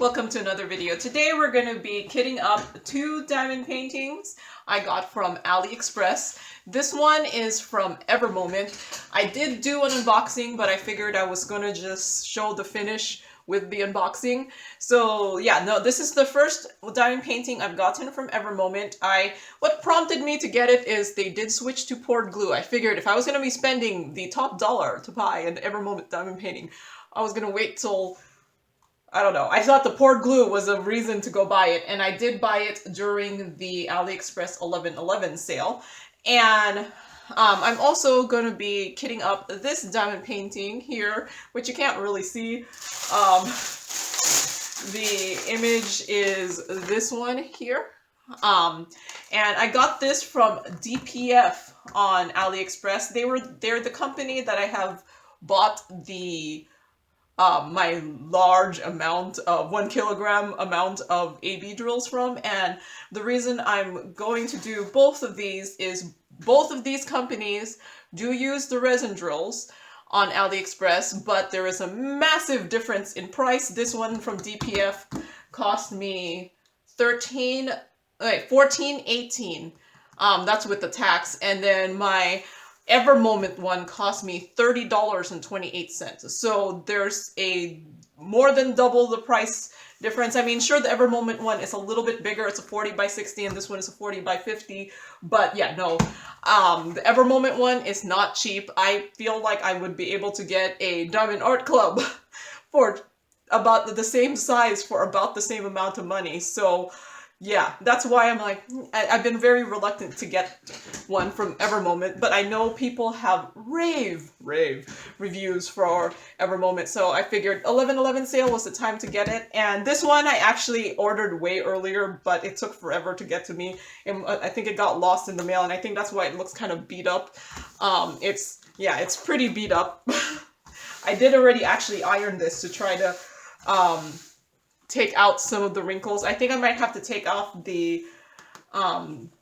Welcome to another video. Today we're going to be kitting up 2 diamond paintings I got from AliExpress. This one is from Ever Moment. I did do an unboxing, but I figured I was going to just show the finish with the unboxing. So yeah, no, this is the first diamond painting I've gotten from Ever Moment. What prompted me to get it is they did switch to poured glue. I figured if I was going to be spending the top dollar to buy an Ever Moment diamond painting, I was going to wait till, I don't know. I thought the poured glue was a reason to go buy it, and I did buy it during the AliExpress 11/11 sale. And I'm also going to be kitting up this diamond painting here, which you can't really see. The image is this one here. And I got this from DPF on AliExpress. They're the company that I have bought the my large amount of 1 kilogram amount of AB drills from, and the reason I'm going to do both of these is both of these companies do use the resin drills on AliExpress, but there is a massive difference in price. This one from DPF cost me $14.18. That's with the tax, and then my Ever Moment one cost me $30.28. So there's a more than double the price difference. I mean, sure, the Ever Moment one is a little bit bigger. It's a 40 by 60 and this one is a 40 by 50. But yeah, no, the Ever Moment one is not cheap. I feel like I would be able to get a Diamond Art Club for about the same size for about the same amount of money. So yeah, that's why I'm like, I've been very reluctant to get one from Ever Moment, but I know people have rave reviews for Ever Moment, so I figured 11/11 sale was the time to get it. And this one I actually ordered way earlier, but it took forever to get to me, and I think it got lost in the mail, and I think that's why it looks kind of beat up. It's pretty beat up. I did already actually iron this to try to take out some of the wrinkles. I think I might have to take off the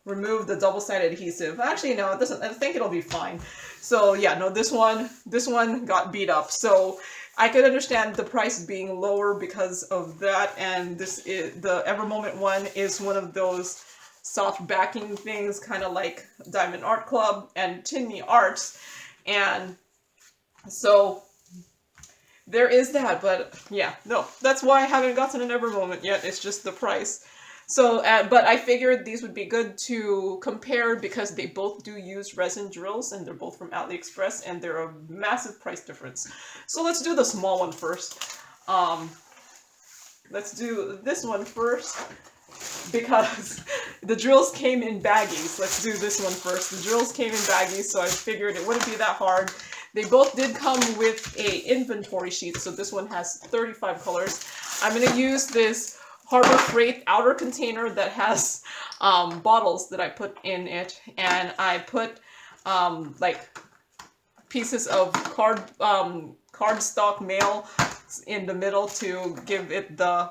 remove the double-sided adhesive. Actually, no, it doesn't. I think it'll be fine. So yeah, no, this one got beat up. So I could understand the price being lower because of that. And this is the Ever Moment one is one of those soft backing things, kind of like Diamond Art Club and Tinny Arts, and so there is that. But yeah, no, that's why I haven't gotten an Ever Moment yet. It's just the price. So, but I figured these would be good to compare because they both do use resin drills and they're both from AliExpress and they're a massive price difference. So let's do the small one first. Let's do this one first because the drills came in baggies. Let's do this one first. The drills came in baggies, so I figured it wouldn't be that hard. They both did come with a inventory sheet, so this one has 35 colors. I'm going to use this Harbor Freight outer container that has bottles that I put in it, and I put like pieces of cardstock mail in the middle to give it the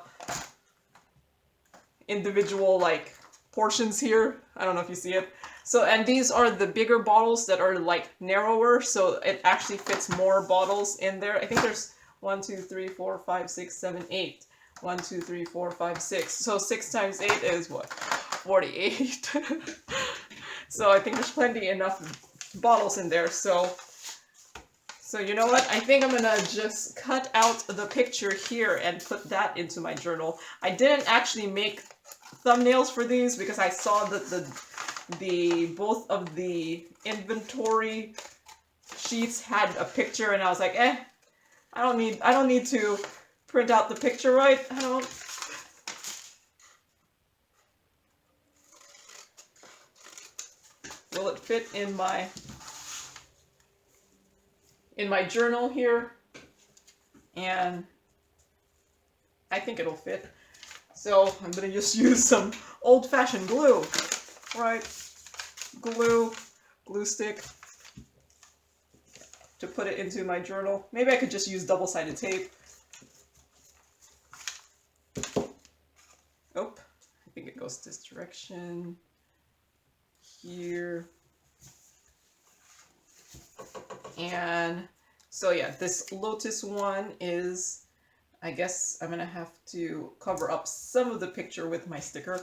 individual like portions here. I don't know if you see it. So, and these are the bigger bottles that are like narrower, so it actually fits more bottles in there. I think there's 1, 2, 3, 4, 5, 6, 7, 8. 1, 2, 3, 4, 5, 6. So 6 times 8 is what? 48. So I think there's plenty enough bottles in there. So you know what? I think I'm gonna just cut out the picture here and put that into my journal. I didn't actually make thumbnails for these because I saw that the both of the inventory sheets had a picture, and I was like, I don't need to print out the picture, right? I don't. Will it fit in my journal here? And I think it'll fit. So I'm gonna just use some old-fashioned glue, right? Glue stick to put it into my journal. Maybe I could just use double-sided tape. Oh, I think it goes this direction. Here. And so yeah, this Lotus one is I guess I'm gonna have to cover up some of the picture with my sticker.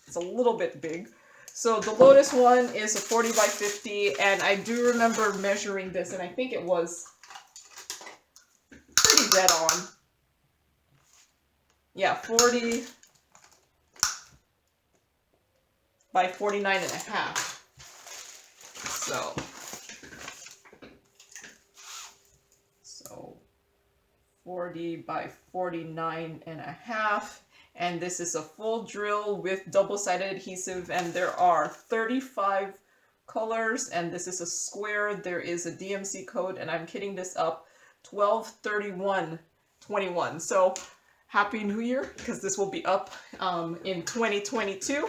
It's a little bit big. So the Lotus one is a 40 by 50, and I do remember measuring this, and I think it was pretty dead on. Yeah, 40 by 49 and a half. So 40 by 49 and a half. And this is a full drill with double-sided adhesive, and there are 35 colors, and this is a square. There is a DMC code, and I'm kitting this up 12/31/21. So Happy New Year, because this will be up in 2022.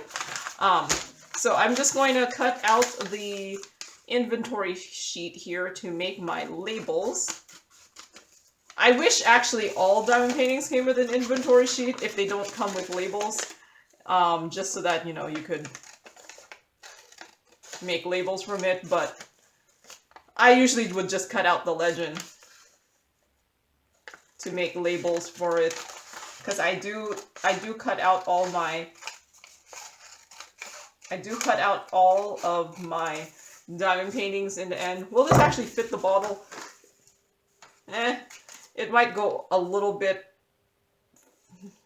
So I'm just going to cut out the inventory sheet here to make my labels. I wish actually all diamond paintings came with an inventory sheet if they don't come with labels, just so that, you know, you could make labels from it, but I usually would just cut out the legend to make labels for it, because I do cut out all of my diamond paintings in the end. Will this actually fit the bottle? It might go a little bit,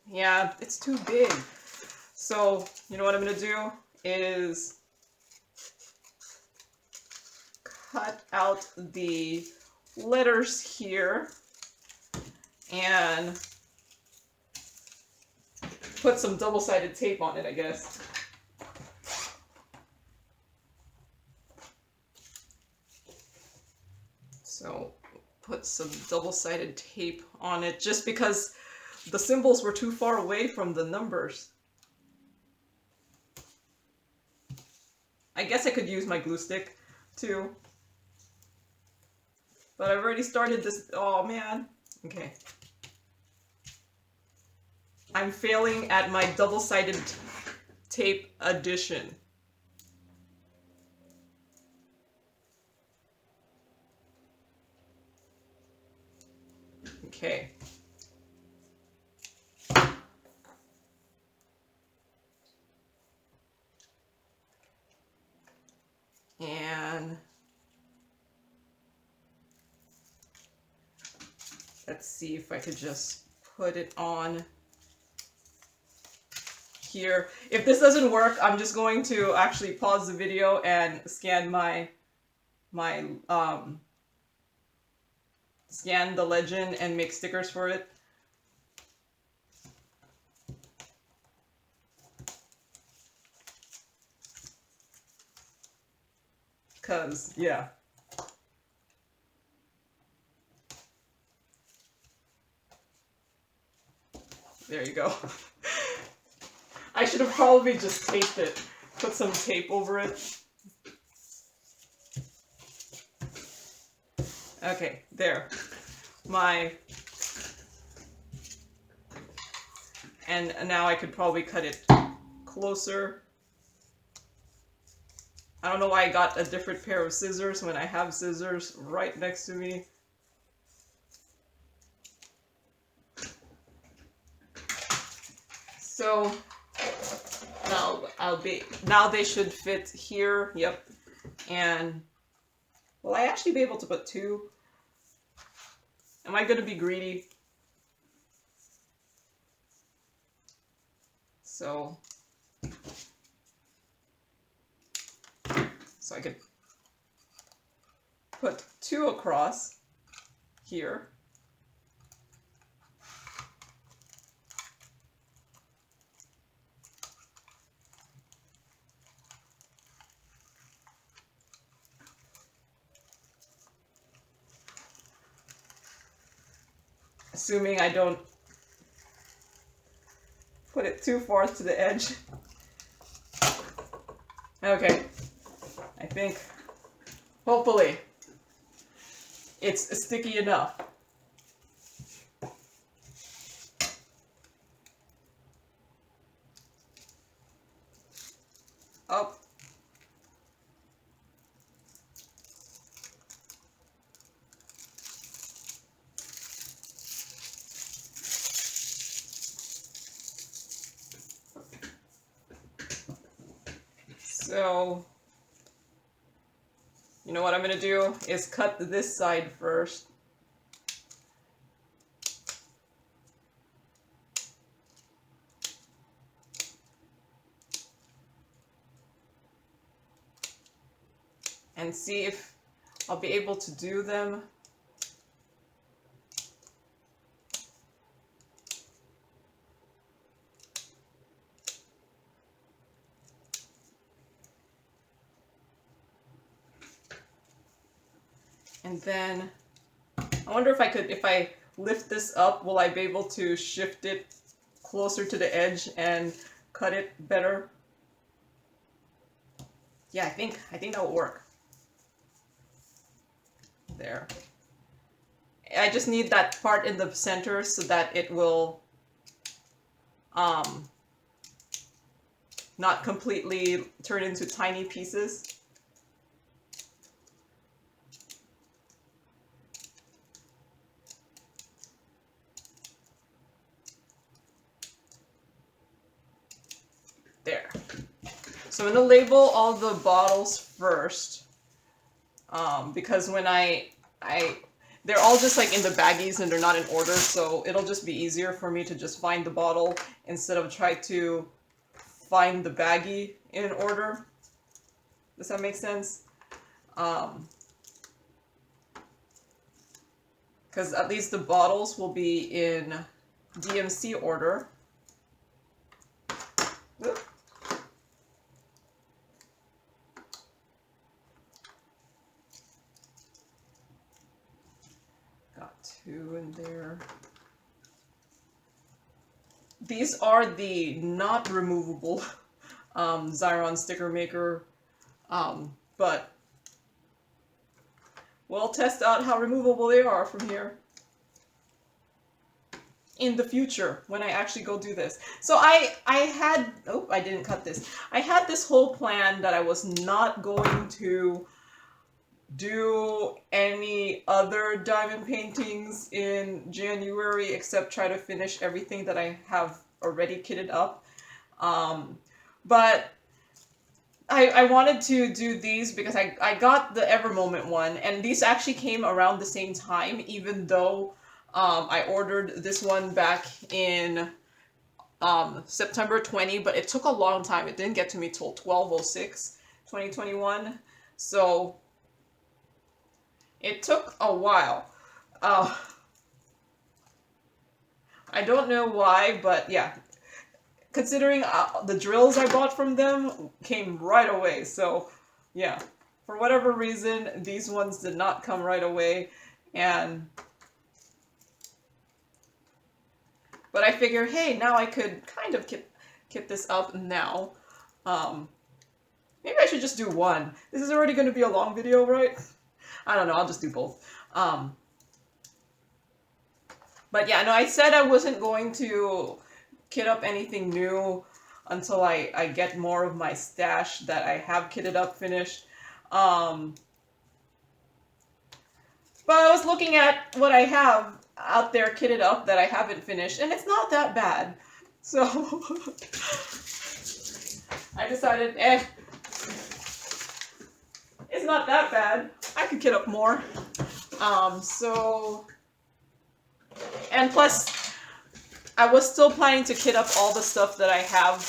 yeah, it's too big. So, you know what I'm going to do is cut out the letters here and put some double-sided tape on it, I guess. So put some double-sided tape on it just because the symbols were too far away from the numbers. I guess I could use my glue stick too, but I've already started this. Oh man. Okay. I'm failing at my double-sided tape addition. Okay. And let's see if I could just put it on here. If this doesn't work, I'm just going to actually pause the video and scan scan the legend and make stickers for it. Cause, yeah. There you go. I should have probably just taped it. Put some tape over it. Okay, there. And now I could probably cut it closer. I don't know why I got a different pair of scissors when I have scissors right next to me. So now they should fit here. Yep. And will I actually be able to put two? Am I going to be greedy? So I could put two across here. Assuming I don't put it too far to the edge. Okay. I think, hopefully, it's sticky enough. Oh. So, you know what I'm gonna do is cut this side first. And see if I'll be able to do them. And then I wonder if I lift this up, will I be able to shift it closer to the edge and cut it better? Yeah, I think that will work. There. I just need that part in the center so that it will not completely turn into tiny pieces. There. So I'm going to label all the bottles first, because when they're all just like in the baggies and they're not in order, so it'll just be easier for me to just find the bottle instead of try to find the baggie in order. Does that make sense? Because at least the bottles will be in DMC order. Oop. Two in there. These are the not removable Xyron sticker maker, but we'll test out how removable they are from here in the future when I actually go do this. So I had, oh, I didn't cut this. I had this whole plan that I was not going to do any other diamond paintings in January except try to finish everything that I have already kitted up. But I wanted to do these because I got the Ever Moment one, and these actually came around the same time, even though I ordered this one back in September 20, but it took a long time. It didn't get to me till 12/06/2021. So it took a while. I don't know why, but yeah. Considering the drills I bought from them came right away. So yeah, for whatever reason, these ones did not come right away. But I figure, hey, now I could kind of kit this up now. Maybe I should just do one. This is already going to be a long video, right? I don't know, I'll just do both. But yeah, no, I said I wasn't going to kit up anything new until I get more of my stash that I have kitted up finished. But I was looking at what I have out there kitted up that I haven't finished, and it's not that bad. So I decided, it's not that bad. I could kit up more. And plus, I was still planning to kit up all the stuff that I have.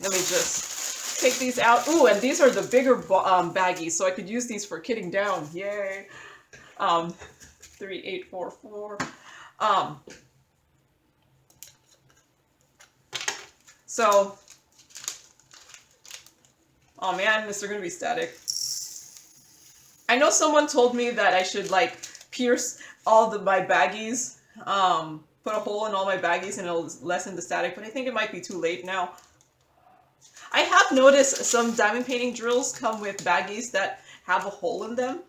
Let me just take these out. Ooh, and these are the bigger baggies, so I could use these for kitting down. Yay. 3844. So, oh man, is there gonna be static? I know someone told me that I should like pierce all my baggies, put a hole in all my baggies and it'll lessen the static, but I think it might be too late now. I have noticed some diamond painting drills come with baggies that have a hole in them.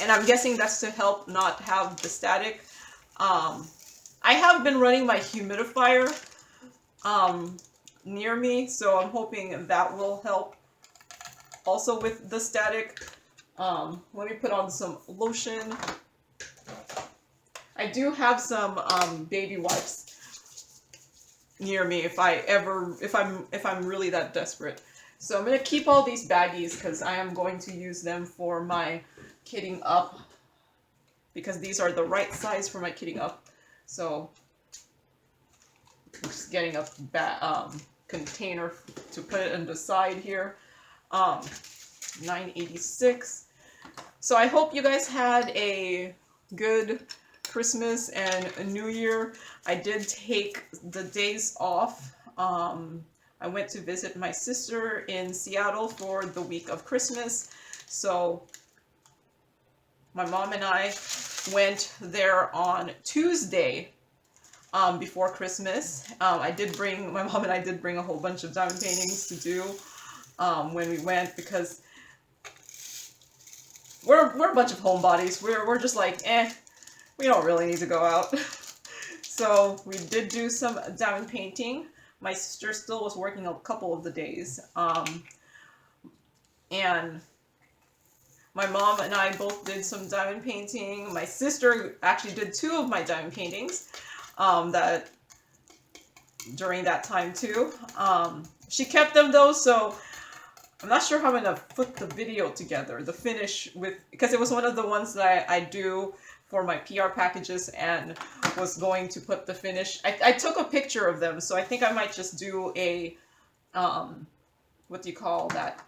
And I'm guessing that's to help not have the static. I have been running my humidifier near me, so I'm hoping that will help also with the static. Let me put on some lotion. I do have some baby wipes near me if I'm really that desperate. So I'm going to keep all these baggies because I am going to use them for my kitting up, because these are the right size for my kitting up. So I'm just getting a container to put it on the side here. $9.86. So I hope you guys had a good Christmas and a New Year. I did take the days off. I went to visit my sister in Seattle for the week of Christmas. So my mom and I went there on Tuesday before Christmas. My mom and I did bring a whole bunch of diamond paintings to do when we went, because we're a bunch of homebodies. We're just like, we don't really need to go out. So we did do some diamond painting. My sister still was working a couple of the days. And my mom and I both did some diamond painting. My sister actually did 2 of my diamond paintings that during that time too. She kept them though, so I'm not sure how I'm gonna put the video together, the finish with, because it was one of the ones that I do for my PR packages, and was going to put the finish. I took a picture of them, so I think I might just do a, what do you call that?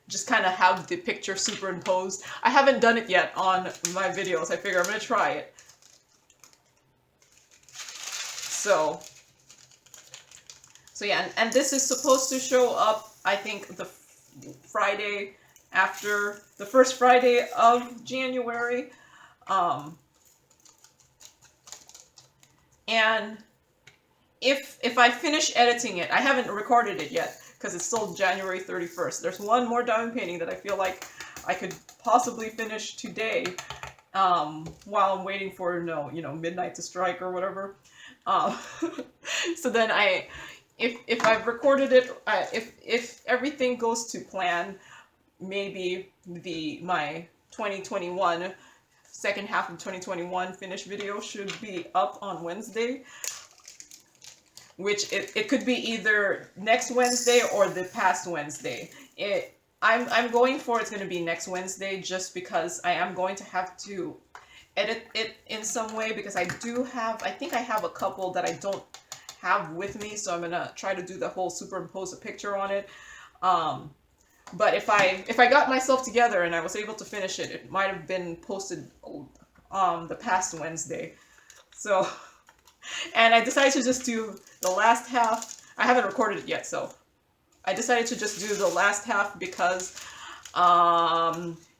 Just kind of have the picture superimposed. I haven't done it yet on my videos. I figure I'm gonna try it. So yeah, and this is supposed to show up, I think, the Friday after, the first Friday of January. And if I finish editing it, I haven't recorded it yet, because it's still January 31st. There's one more diamond painting that I feel like I could possibly finish today, while I'm waiting for, midnight to strike or whatever. So then if I've recorded it, if everything goes to plan, maybe my 2021, second half of 2021 finished video should be up on Wednesday, which it could be either next Wednesday or the past Wednesday. I'm going for it's going to be next Wednesday, just because I am going to have to edit it in some way, because I think I have a couple that I don't have with me, so I'm gonna try to do the whole superimpose a picture on it. But if I got myself together and I was able to finish it, it might have been posted the past Wednesday. So, and I decided to just do the last half. I haven't recorded it yet, so I decided to just do the last half, because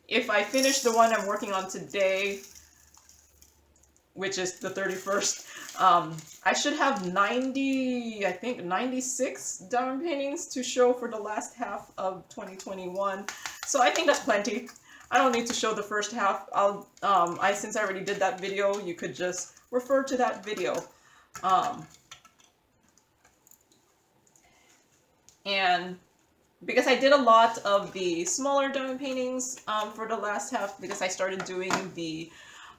if I finish the one I'm working on today, which is the 31st, I should have 96 diamond paintings to show for the last half of 2021. So I think that's plenty. I don't need to show the first half. Since I already did that video, you could just refer to that video. And because I did a lot of the smaller diamond paintings for the last half, because I started doing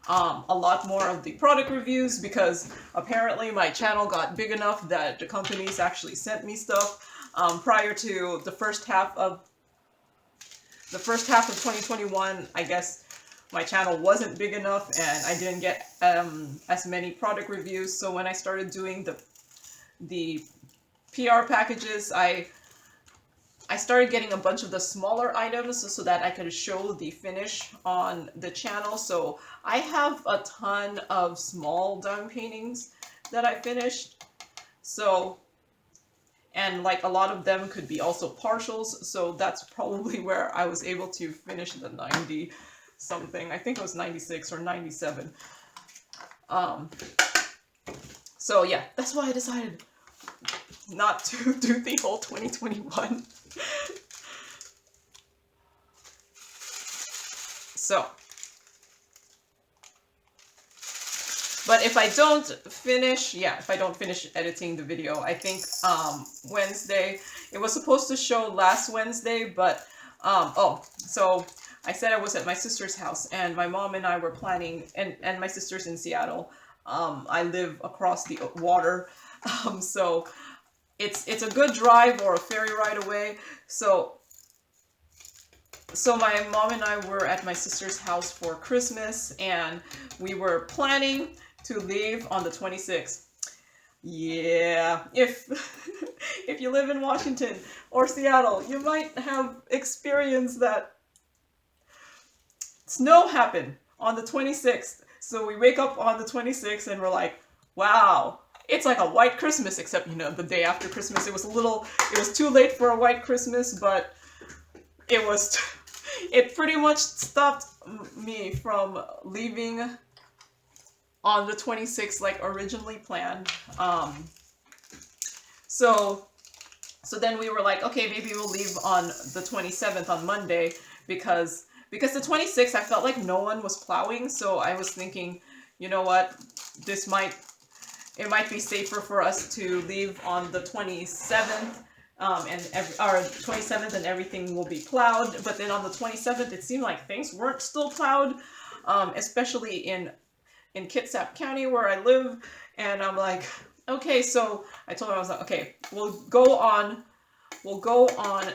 a lot more of the product reviews, because apparently my channel got big enough that the companies actually sent me stuff. Prior to the first half of 2021, I guess my channel wasn't big enough and I didn't get as many product reviews. So when I started doing the PR packages, I started getting a bunch of the smaller items so that I could show the finish on the channel. So I have a ton of small diamond paintings that I finished. So, and like a lot of them could be also partials. So that's probably where I was able to finish the 90 something. I think it was 96 or 97. So yeah, that's why I decided not to do the whole 2021. So, but if I don't finish editing the video, I think Wednesday, it was supposed to show last Wednesday, but so I said I was at my sister's house, and my mom and I were planning, and my sister's in Seattle. I live across the water, so it's a good drive or a ferry ride away. So my mom and I were at my sister's house for Christmas, and we were planning to leave on the 26th. Yeah, if if you live in Washington or Seattle, you might have experienced that snow happened on the 26th. So we wake up on the 26th and we're like, wow, it's like a white Christmas, except, you know, the day after Christmas, it was too late for a white Christmas, but it pretty much stopped me from leaving on the 26th like originally planned. So then we were like, okay, maybe we'll leave on the 27th on Monday, because the 26th I felt like no one was plowing, so I was thinking, you know what, it might be safer for us to leave on the 27th, or 27th, and everything will be plowed. But then on the 27th, it seemed like things weren't still plowed, especially in Kitsap County where I live. And I'm like, okay, so I told her, I was like, okay, we'll go on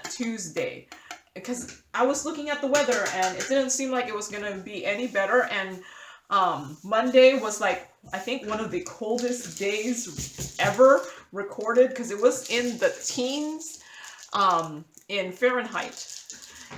Tuesday, because I was looking at the weather and it didn't seem like it was gonna be any better. And Monday was like, I think one of the coldest days ever recorded, because it was in the teens in Fahrenheit.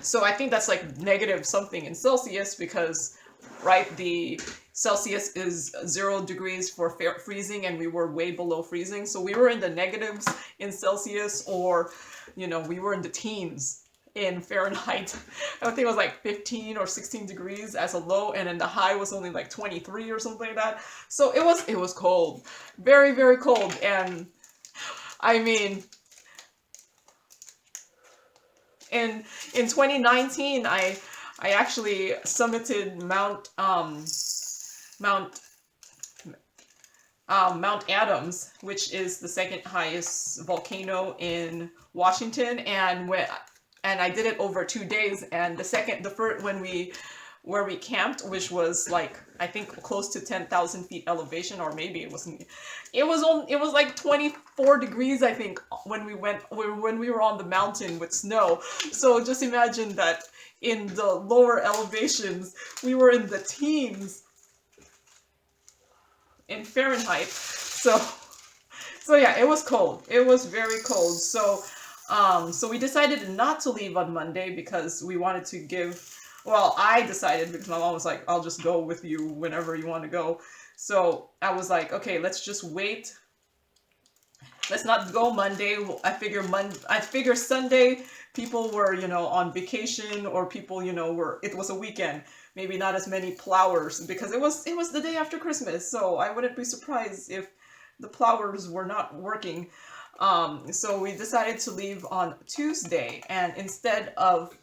So I think that's like negative something in Celsius, because right, the Celsius is 0 degrees for freezing, and we were way below freezing. So we were in the negatives in Celsius, or, you know, we were in the teens in Fahrenheit. I think it was like 15 or 16 degrees as a low, and then the high was only like 23 or something like that. So it was cold, very, very cold. And I mean, in 2019, I actually summited Mount Adams, which is the second highest volcano in Washington, and I did it over 2 days. And the first where we camped, which was like, I think close to 10,000 feet elevation, or maybe it was like 24 degrees, I think, when we were on the mountain with snow. So just imagine that in the lower elevations, we were in the teens in Fahrenheit. So yeah, it was cold. It was very cold. So we decided not to leave on Monday, because we wanted to I decided, because my mom was like, I'll just go with you whenever you want to go. So I was like, okay, let's just wait. Let's not go Monday. I figure Sunday people were, you know, on vacation, or people, you know, it was a weekend. Maybe not as many plowers, because it was the day after Christmas. So I wouldn't be surprised if the plowers were not working. So we decided to leave on Tuesday, and instead of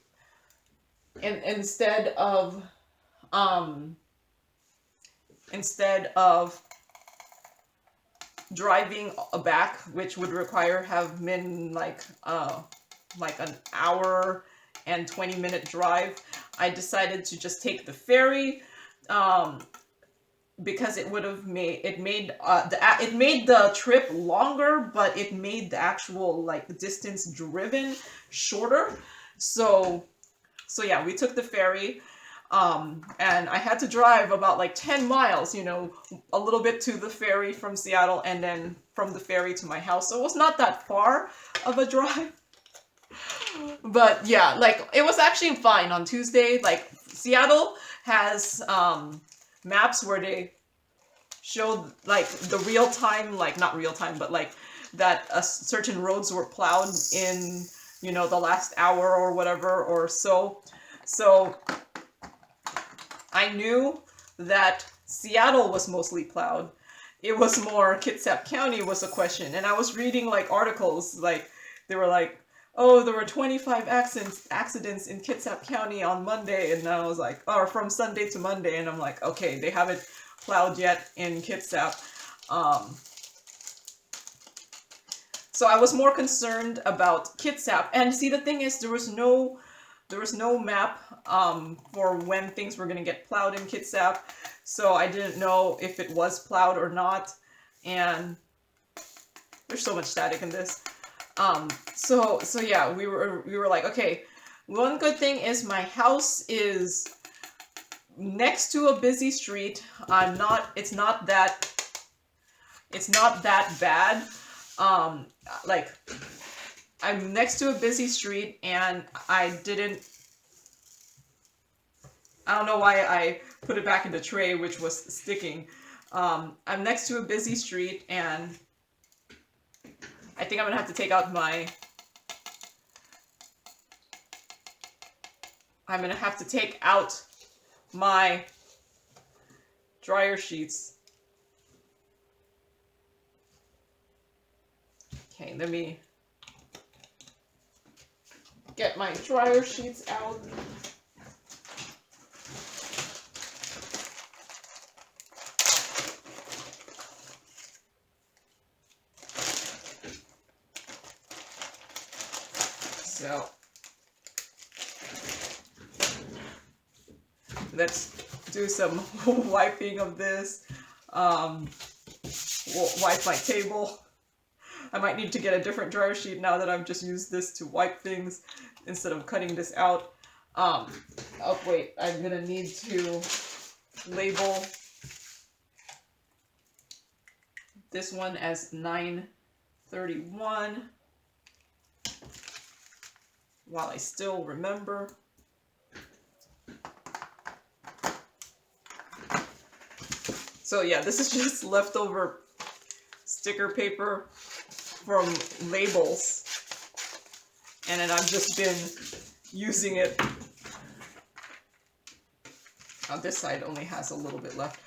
driving back, which would have been like an hour and 20-minute drive, I decided to just take the ferry, because it made the trip longer, but it made the actual like distance driven shorter. So yeah, we took the ferry, and I had to drive about like 10 miles, you know, a little bit to the ferry from Seattle, and then from the ferry to my house. So it was not that far of a drive. But yeah, like, it was actually fine on Tuesday. Like, Seattle has maps where they show like the real time, like not real time, but like that certain roads were plowed in, you know, the last hour or whatever or so. So I knew that Seattle was mostly plowed. It was more Kitsap County was a question. And I was reading like articles, like they were like, oh, there were 25 accidents in Kitsap County on Monday. And I was like, or from Sunday to Monday. And I'm like, okay, they haven't plowed yet in Kitsap. So I was more concerned about Kitsap. And see, the thing is, there was no map for when things were going to get plowed in Kitsap. So I didn't know if it was plowed or not. And there's so much static in this. So yeah, we were like, okay, one good thing is my house is next to a busy street. It's not that bad. Like, I'm next to a busy street, and I don't know why I put it back in the tray, which was sticking. I'm next to a busy street, and I think I'm gonna have to take out my dryer sheets. Okay, let me get my dryer sheets out. So let's do some wiping of this. Wipe my table. I might need to get a different dryer sheet now that I've just used this to wipe things instead of cutting this out. Oh wait, I'm gonna need to label this one as 931 while I still remember. So yeah, this is just leftover sticker paper from labels, and then I've just been using it. This side only has a little bit left.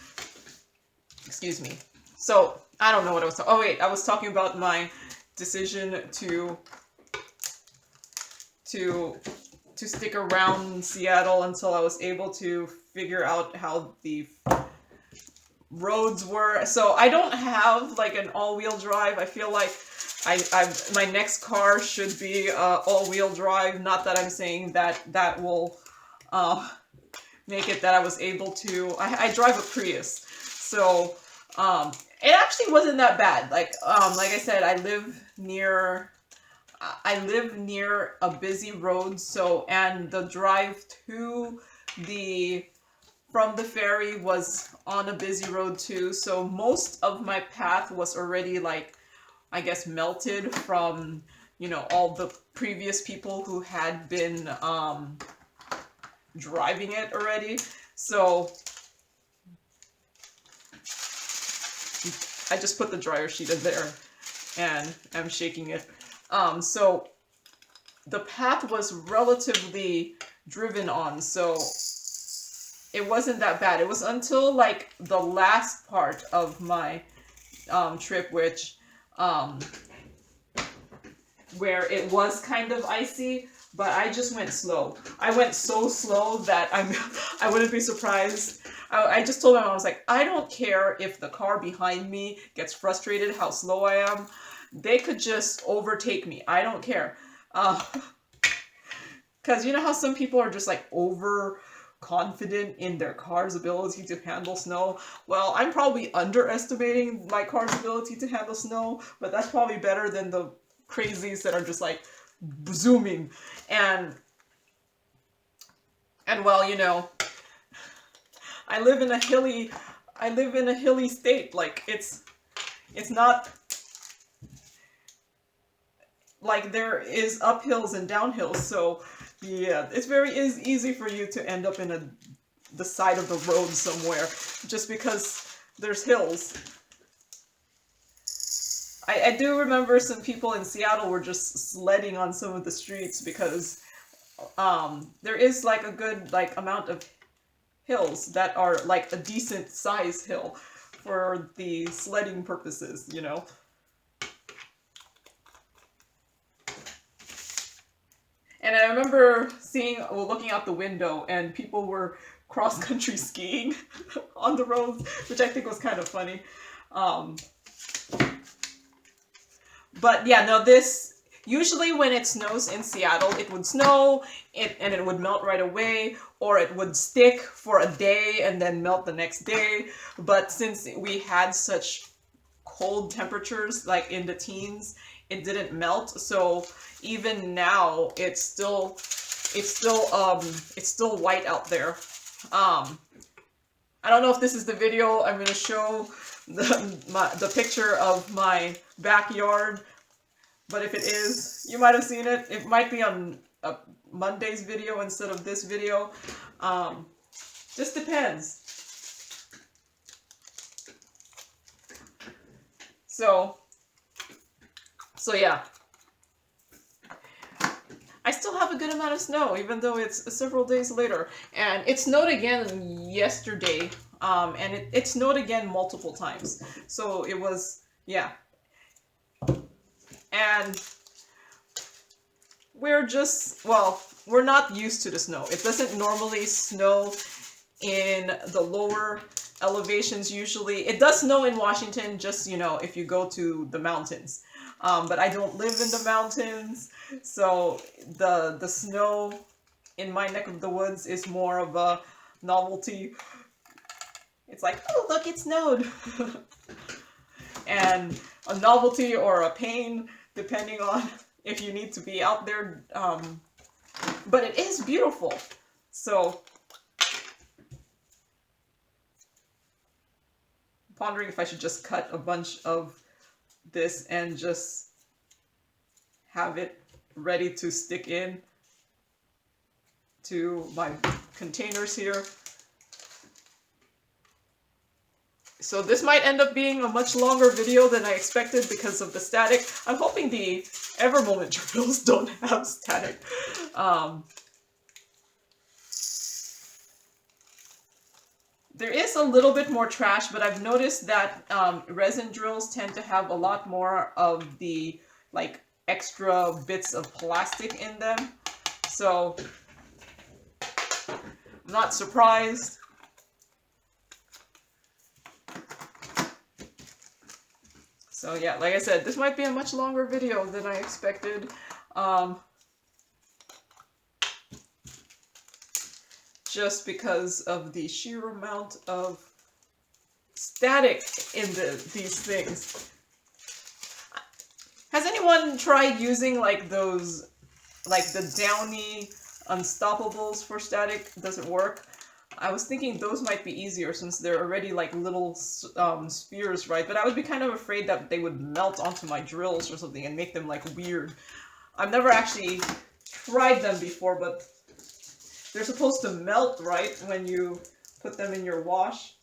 Excuse me. So I don't know what I was talking. Oh wait, I was talking about my decision to stick around Seattle until I was able to figure out how the roads were. So I don't have like an all-wheel drive. I feel like my next car should be all-wheel drive. Not that I'm saying that will make it that I was able to. I drive a Prius, so it actually wasn't that bad. Like I said, I live near a busy road, so, and the drive from the ferry was on a busy road too, so most of my path was already, like, I guess, melted from, you know, all the previous people who had been driving it already. So I just put the dryer sheet in there and I'm shaking it. So the path was relatively driven on, so it wasn't that bad. It was until like the last part of my trip, which where it was kind of icy, but I just went slow. I went so slow that I wouldn't be surprised. I just told my mom, I was like, I don't care if the car behind me gets frustrated how slow I am. They could just overtake me. I don't care. Because you know how some people are just like overconfident in their car's ability to handle snow? Well, I'm probably underestimating my car's ability to handle snow, but that's probably better than the crazies that are just like zooming. And well, you know, I live in a hilly state. Like, it's not like there is uphills and downhills, so yeah, it's very easy for you to end up in the side of the road somewhere just because there's hills. I do remember some people in Seattle were just sledding on some of the streets because there is like a good like amount of hills that are like a decent size hill for the sledding purposes, you know. And I remember looking out the window, and people were cross-country skiing on the roads, which I think was kind of funny. But yeah, no, usually when it snows in Seattle, it would snow, and it would melt right away, or it would stick for a day and then melt the next day. But since we had such cold temperatures, like in the teens, it didn't melt. So even now, it's still white out there. I don't know if this is the video. I'm gonna show the picture of my backyard, but if it is, you might have seen it. It might be on Monday's video instead of this video. Just depends. So yeah. I still have a good amount of snow, even though it's several days later. And it snowed again yesterday, and it snowed again multiple times. So it was, yeah. And we're just, well, we're not used to the snow. It doesn't normally snow in the lower elevations usually. It does snow in Washington, just, you know, if you go to the mountains. But I don't live in the mountains, so the snow in my neck of the woods is more of a novelty. It's like, oh, look, it snowed. And a novelty or a pain, depending on if you need to be out there. But it is beautiful. So, I'm pondering if I should just cut a bunch of this and just have it ready to stick in to my containers here. So this might end up being a much longer video than I expected because of the static. I'm hoping the Ever Moment drills don't have static. There is a little bit more trash, but I've noticed that resin drills tend to have a lot more of the like extra bits of plastic in them. So I'm not surprised. So yeah, like I said, this might be a much longer video than I expected. Just because of the sheer amount of static in these things. Has anyone tried using like those, like the Downy Unstoppables for static? Does it work? I was thinking those might be easier since they're already like little spheres, right? But I would be kind of afraid that they would melt onto my drills or something and make them like weird. I've never actually tried them before, but they're supposed to melt, right, when you put them in your wash.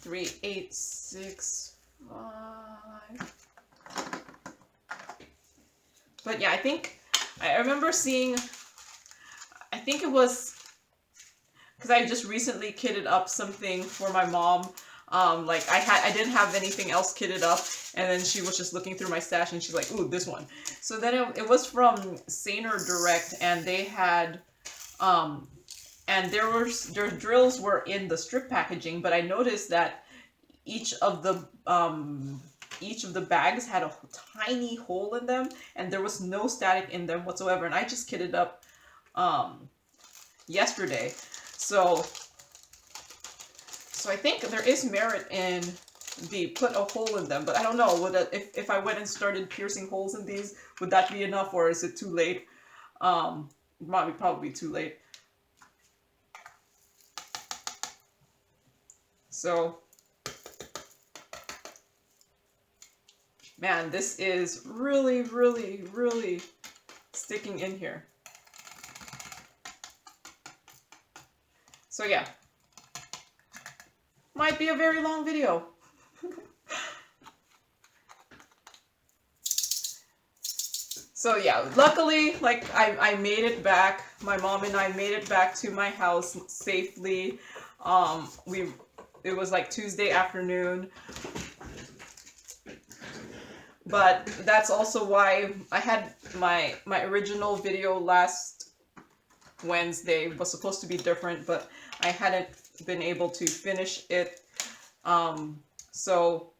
Three, 8, 6, 5. But yeah, I remember seeing, I think it was, because I just recently kitted up something for my mom. Like I didn't have anything else kitted up, and then she was just looking through my stash and she's like, ooh, this one. So then it was from Saner Direct, and they had, and their drills were in the strip packaging, but I noticed that each of the bags had a tiny hole in them, and there was no static in them whatsoever, and I just kitted up yesterday. So I think there is merit in the put a hole in them, but I don't know, would if I went and started piercing holes in these, would that be enough, or is it too late? It might be probably too late. So, man, this is really, really, really sticking in here. So yeah. Might be a very long video. So yeah, luckily, like I made it back. My mom and I made it back to my house safely. It was like Tuesday afternoon. But that's also why I had my original video last Wednesday was supposed to be different, but I hadn't been able to finish it. So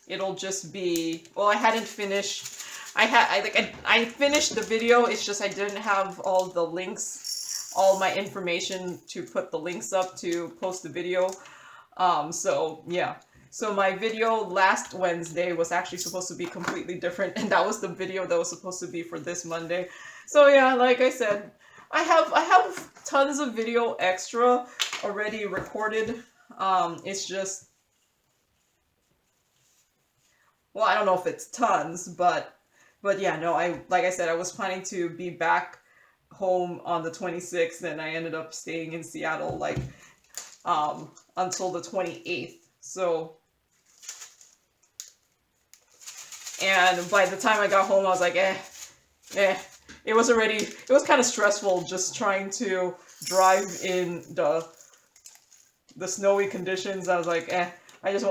it'll just be, well, I hadn't finished. I finished the video. It's just I didn't have all the links, all my information to put the links up to post the video. So yeah. So my video last Wednesday was actually supposed to be completely different, and that was the video that was supposed to be for this Monday. So yeah, like I said, I have tons of video extra already recorded. It's just, well, I don't know if it's tons, but yeah, no, like I said, I was planning to be back home on the 26th, and I ended up staying in Seattle like until the 28th. So, and by the time I got home, I was like, eh. It was kind of stressful just trying to drive in the snowy conditions. I was like, I just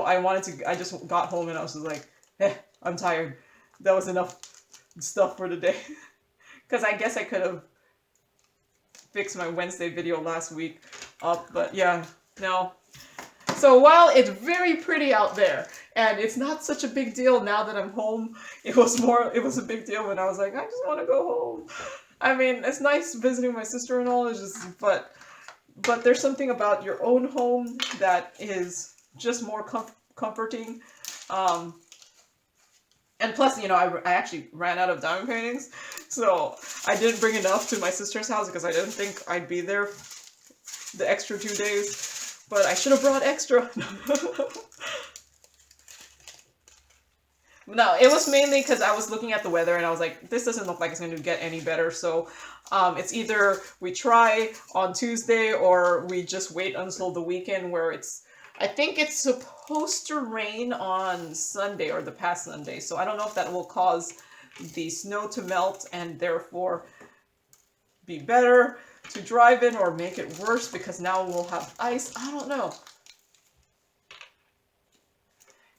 got home and I was just like, I'm tired. That was enough stuff for today. Because I guess I could have fixed my Wednesday video last week up, but yeah, no. So while it's very pretty out there, and it's not such a big deal now that I'm home, it was a big deal when I was like, I just want to go home. I mean, it's nice visiting my sister and all, it's just, but there's something about your own home that is just more comforting. And plus, you know, I actually ran out of diamond paintings, so I didn't bring enough to my sister's house because I didn't think I'd be there the extra 2 days. But I should have brought extra. No, it was mainly because I was looking at the weather and I was like, this doesn't look like it's going to get any better. So it's either we try on Tuesday or we just wait until the weekend where I think it's supposed to rain on Sunday or the past Sunday. So I don't know if that will cause the snow to melt and therefore be better to drive in or make it worse because now we'll have ice. I don't know.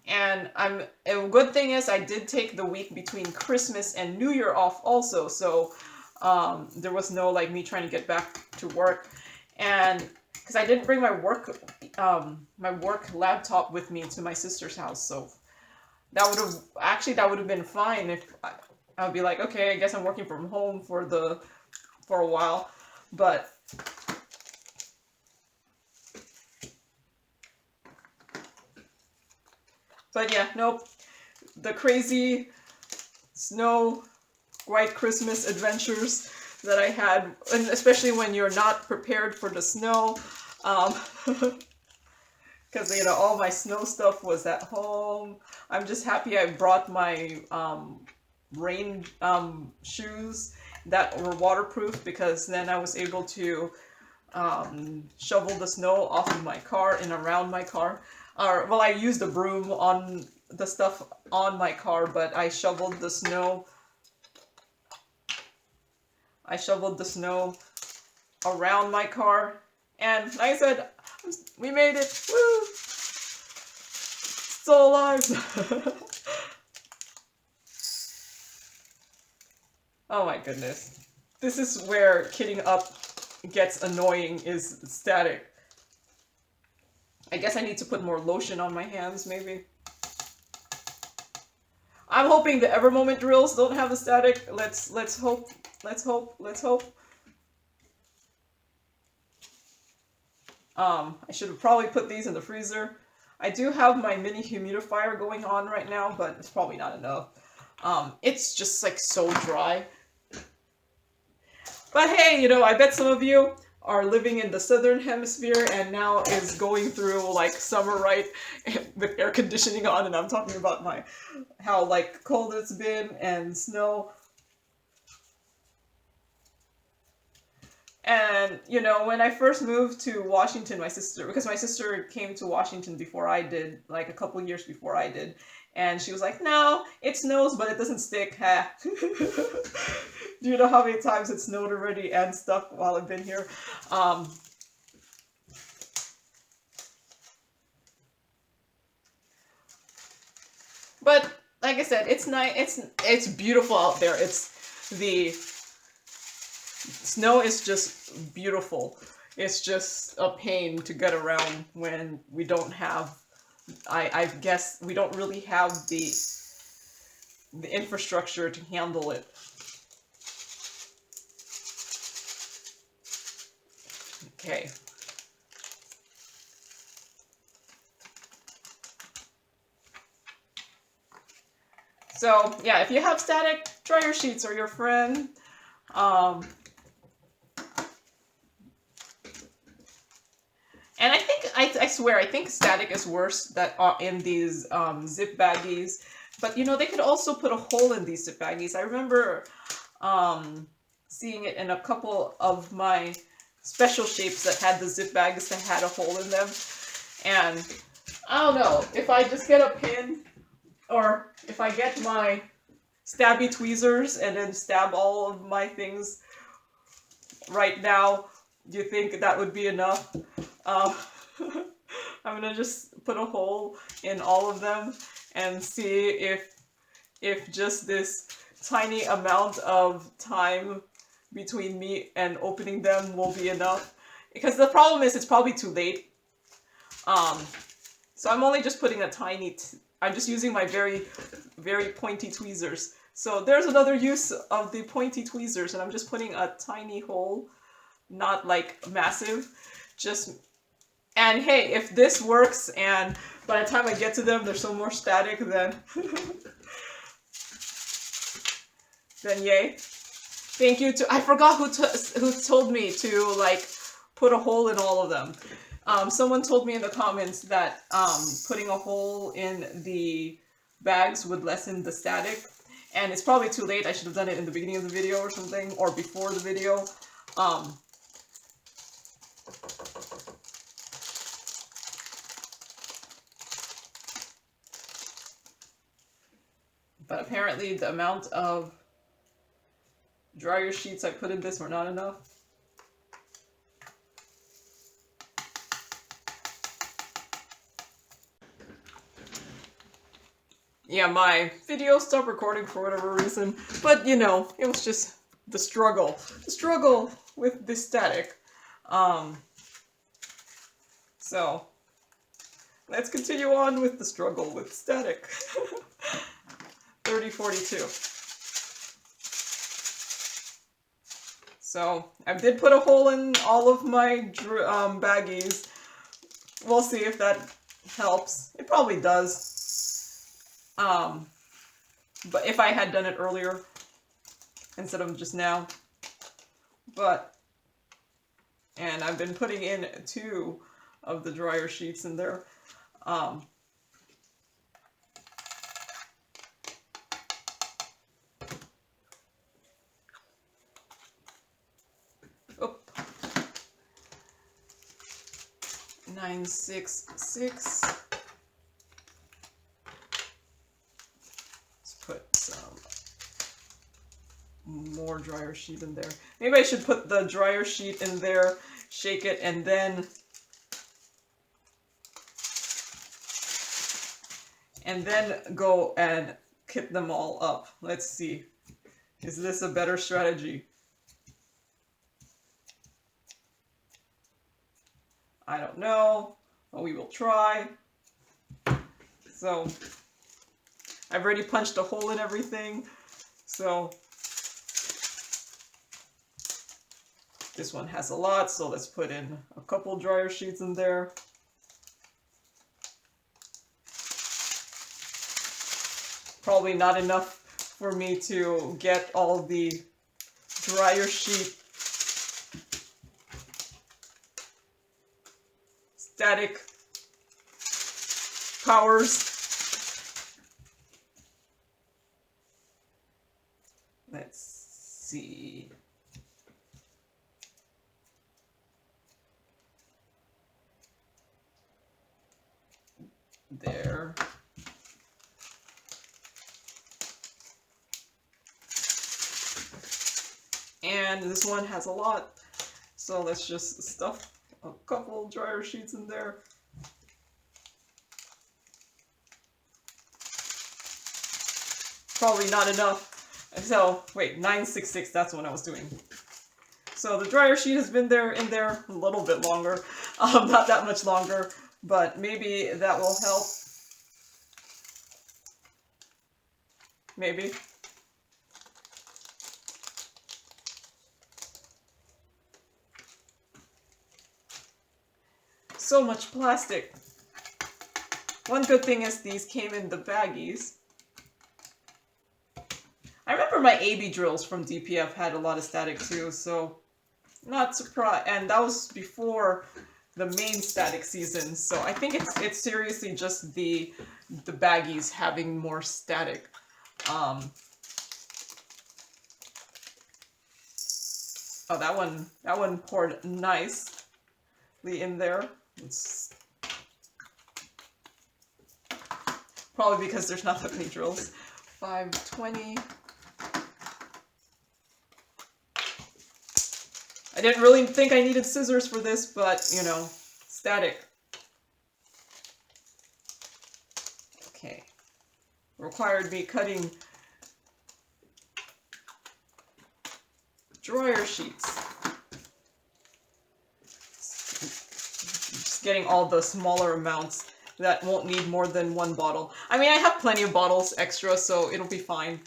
And a good thing is I did take the week between Christmas and New Year off also, so there was no like me trying to get back to work, and because I didn't bring my work laptop with me to my sister's house, so that would have been fine if I would be like, okay, I guess I'm working from home for a while, but yeah, nope. The crazy snow white Christmas adventures that I had, and especially when you're not prepared for the snow, because you know all my snow stuff was at home. I'm just happy I brought my rain shoes that were waterproof because then I was able to shovel the snow off of my car and around my car. Well, I used a broom on the stuff on my car, but I shoveled the snow. I shoveled the snow around my car, and like I said, we made it. Woo! Still alive. Oh my goodness. This is where kitting up gets annoying, is static. I guess I need to put more lotion on my hands, maybe. I'm hoping the Ever Moment drills don't have the static. Let's hope. Let's hope. Let's hope. I should have probably put these in the freezer. I do have my mini humidifier going on right now, but it's probably not enough. It's just like so dry. But hey, you know, I bet some of you are living in the southern hemisphere and now is going through like summer, right, with air conditioning on, and I'm talking about how like cold it's been and snow. And you know, when I first moved to Washington, because my sister came to Washington before I did, like a couple years before I did, and she was like, no, it snows but it doesn't stick. Ha. Do you know how many times it snowed already and stuck while I've been here? But like I said, it's nice. It's beautiful out there. The snow is just beautiful. It's just a pain to get around when we don't have. I guess we don't really have the infrastructure to handle it. Okay. So yeah, if you have static, dryer sheets are your friend. And I think, I swear, I think static is worse that in these zip baggies. But you know, they could also put a hole in these zip baggies. I remember seeing it in a couple of my special shapes that had the zip bags that had a hole in them. And I don't know, if I just get a pin, or if I get my stabby tweezers and then stab all of my things right now, do you think that would be enough? Um, I'm gonna just put a hole in all of them and see if just this tiny amount of time between me and opening them will be enough. Because the problem is, it's probably too late. So I'm only just putting a tiny, I'm just using my very, very pointy tweezers. So there's another use of the pointy tweezers, and I'm just putting a tiny hole, not like massive, just, and hey, if this works and by the time I get to them they're still more static, then then yay. Thank you to, I forgot who told me to like put a hole in all of them. Someone told me in the comments that putting a hole in the bags would lessen the static, and it's probably too late. I should have done it in the beginning of the video or something, or before the video. But apparently the amount of dryer sheets I put in this were not enough. Yeah, my video stopped recording for whatever reason, but you know, it was just the struggle with the static. So let's continue on with the struggle with static. 3042. So I did put a hole in all of my baggies. We'll see if that helps. It probably does. But if I had done it earlier instead of just now. But, and I've been putting in 2 of the dryer sheets in there. Oh. 966. Let's put some more dryer sheet in there. Maybe I should put the dryer sheet in there, shake it, and then go and kit them all up. Let's see. Is this a better strategy? I don't know, but we will try. So I've already punched a hole in everything. So this one has a lot, so let's put in a couple dryer sheets in there. Probably not enough for me to get all the dryer sheet static powers. Let's see. There. And this one has a lot, so let's just stuff a couple dryer sheets in there. Probably not enough. So, wait, 966, that's what I was doing. So the dryer sheet has been in there a little bit longer. Not that much longer, but maybe that will help. Maybe. So much plastic. One good thing is these came in the baggies. my AB drills from DPF had a lot of static too, so not surprised. And that was before the main static season, so I think it's seriously just the baggies having more static. Oh, that one poured nicely in there. It's probably because there's not that many drills. 520. I didn't really think I needed scissors for this, but, you know, static. Okay. Required me cutting dryer sheets. Just getting all the smaller amounts that won't need more than one bottle. I mean, I have plenty of bottles extra, so it'll be fine.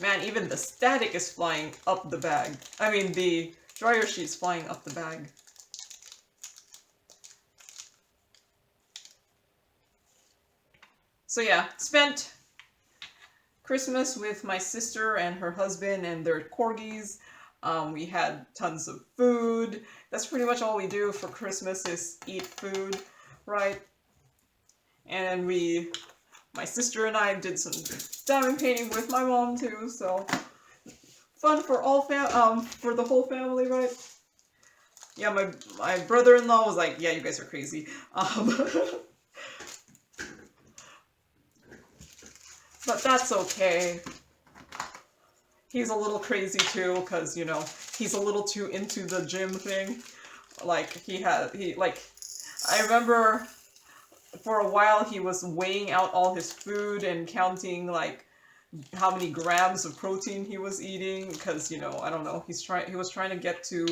Man, even the static is flying up the bag. I mean, the dryer sheet's flying up the bag. So yeah, spent Christmas with my sister and her husband and their corgis. We had tons of food. That's pretty much all we do for Christmas is eat food, right? And my sister and I did some diamond painting with my mom too, so fun for for the whole family, right? Yeah, my brother-in-law was like, yeah, you guys are crazy. But that's okay. He's a little crazy too, because, you know, he's a little too into the gym thing. Like, I remember for a while he was weighing out all his food and counting, like, how many grams of protein he was eating, because, you know, I don't know, he was trying to get to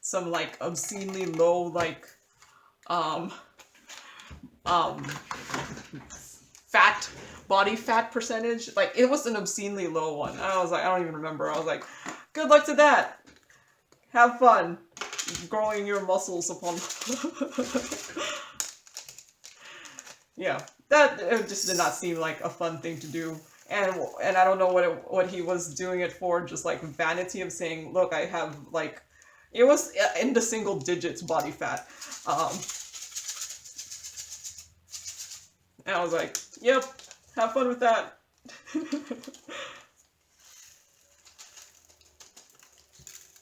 some, like, obscenely low, like, body fat percentage. Like, it was an obscenely low one. I was like, I don't even remember. I was like, good luck to that. Have fun growing your muscles upon. Yeah, that just did not seem like a fun thing to do. And I don't know what he was doing it for, just like vanity of saying, look, I have, like, it was in the single digits body fat. And I was like, yep, have fun with that.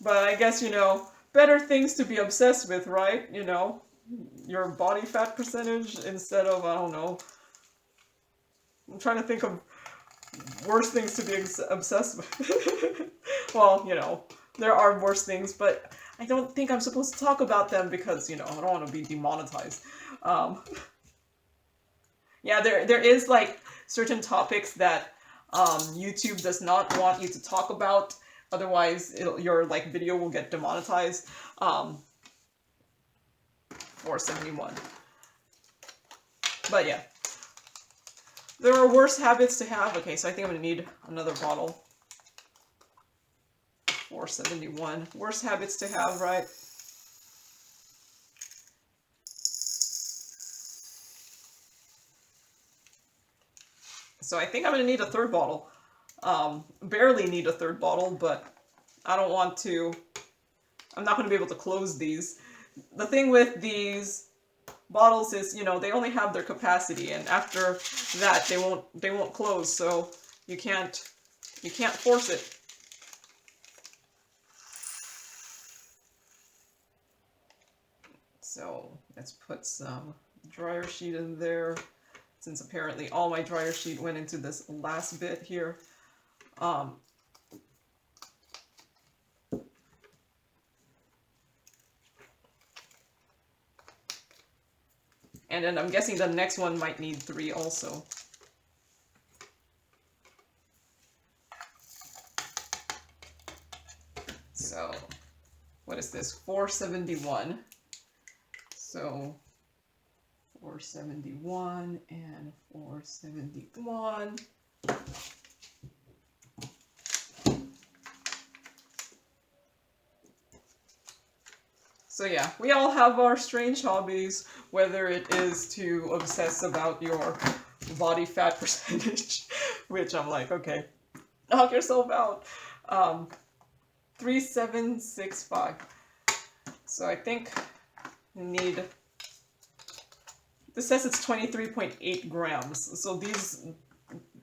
But I guess, you know, better things to be obsessed with, right? You know, your body fat percentage instead of, I don't know. I'm trying to think of worse things to be obsessed with. Well, you know, there are worse things, but I don't think I'm supposed to talk about them because, you know, I don't want to be demonetized. Yeah, there is, like, certain topics that YouTube does not want you to talk about. Otherwise, your, like, video will get demonetized. 471. But yeah. There are worse habits to have. Okay, so I think I'm going to need another bottle. 471. Worse habits to have, right? So I think I'm going to need a third bottle. Barely need a third bottle, but I don't want to... I'm not going to be able to close these. The thing with these bottles is, you know, they only have their capacity, and after that they won't close, so you can't force it. So let's put some dryer sheet in there, since apparently all my dryer sheet went into this last bit here. And then I'm guessing the next one might need 3 also. So, what is this? 471. So, 471 and 471. So yeah, we all have our strange hobbies, whether it is to obsess about your body fat percentage, which I'm like, okay, knock yourself out. 3765. So I think I need, this says it's 23.8 grams. So these,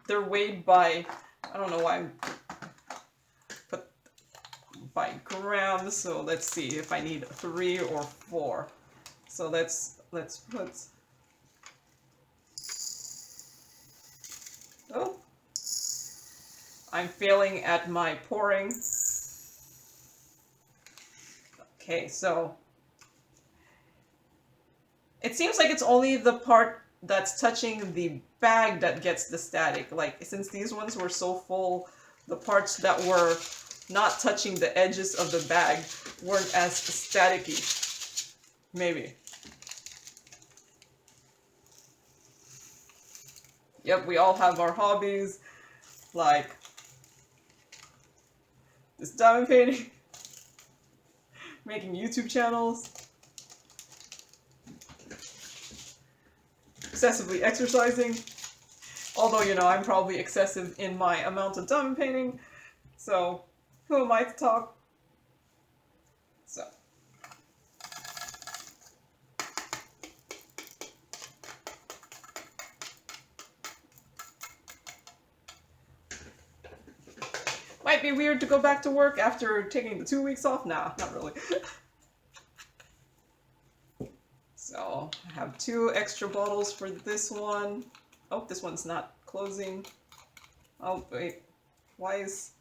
they're weighed by, I don't know why I'm put by grams. So let's see if I need 3 or 4. So let's put, oh, I'm failing at my pouring. Okay, so it seems like it's only the part that's touching the bag that gets the static. Like, since these ones were so full, the parts that were not touching the edges of the bag weren't as staticky. Maybe. Yep, we all have our hobbies, like this diamond painting, making YouTube channels, excessively exercising, although, you know, I'm probably excessive in my amount of diamond painting, so who am I to talk? So. Might be weird to go back to work after taking the 2 weeks off. Nah, not really. So, I have 2 extra bottles for this one. Oh, this one's not closing. Oh, wait. Why is...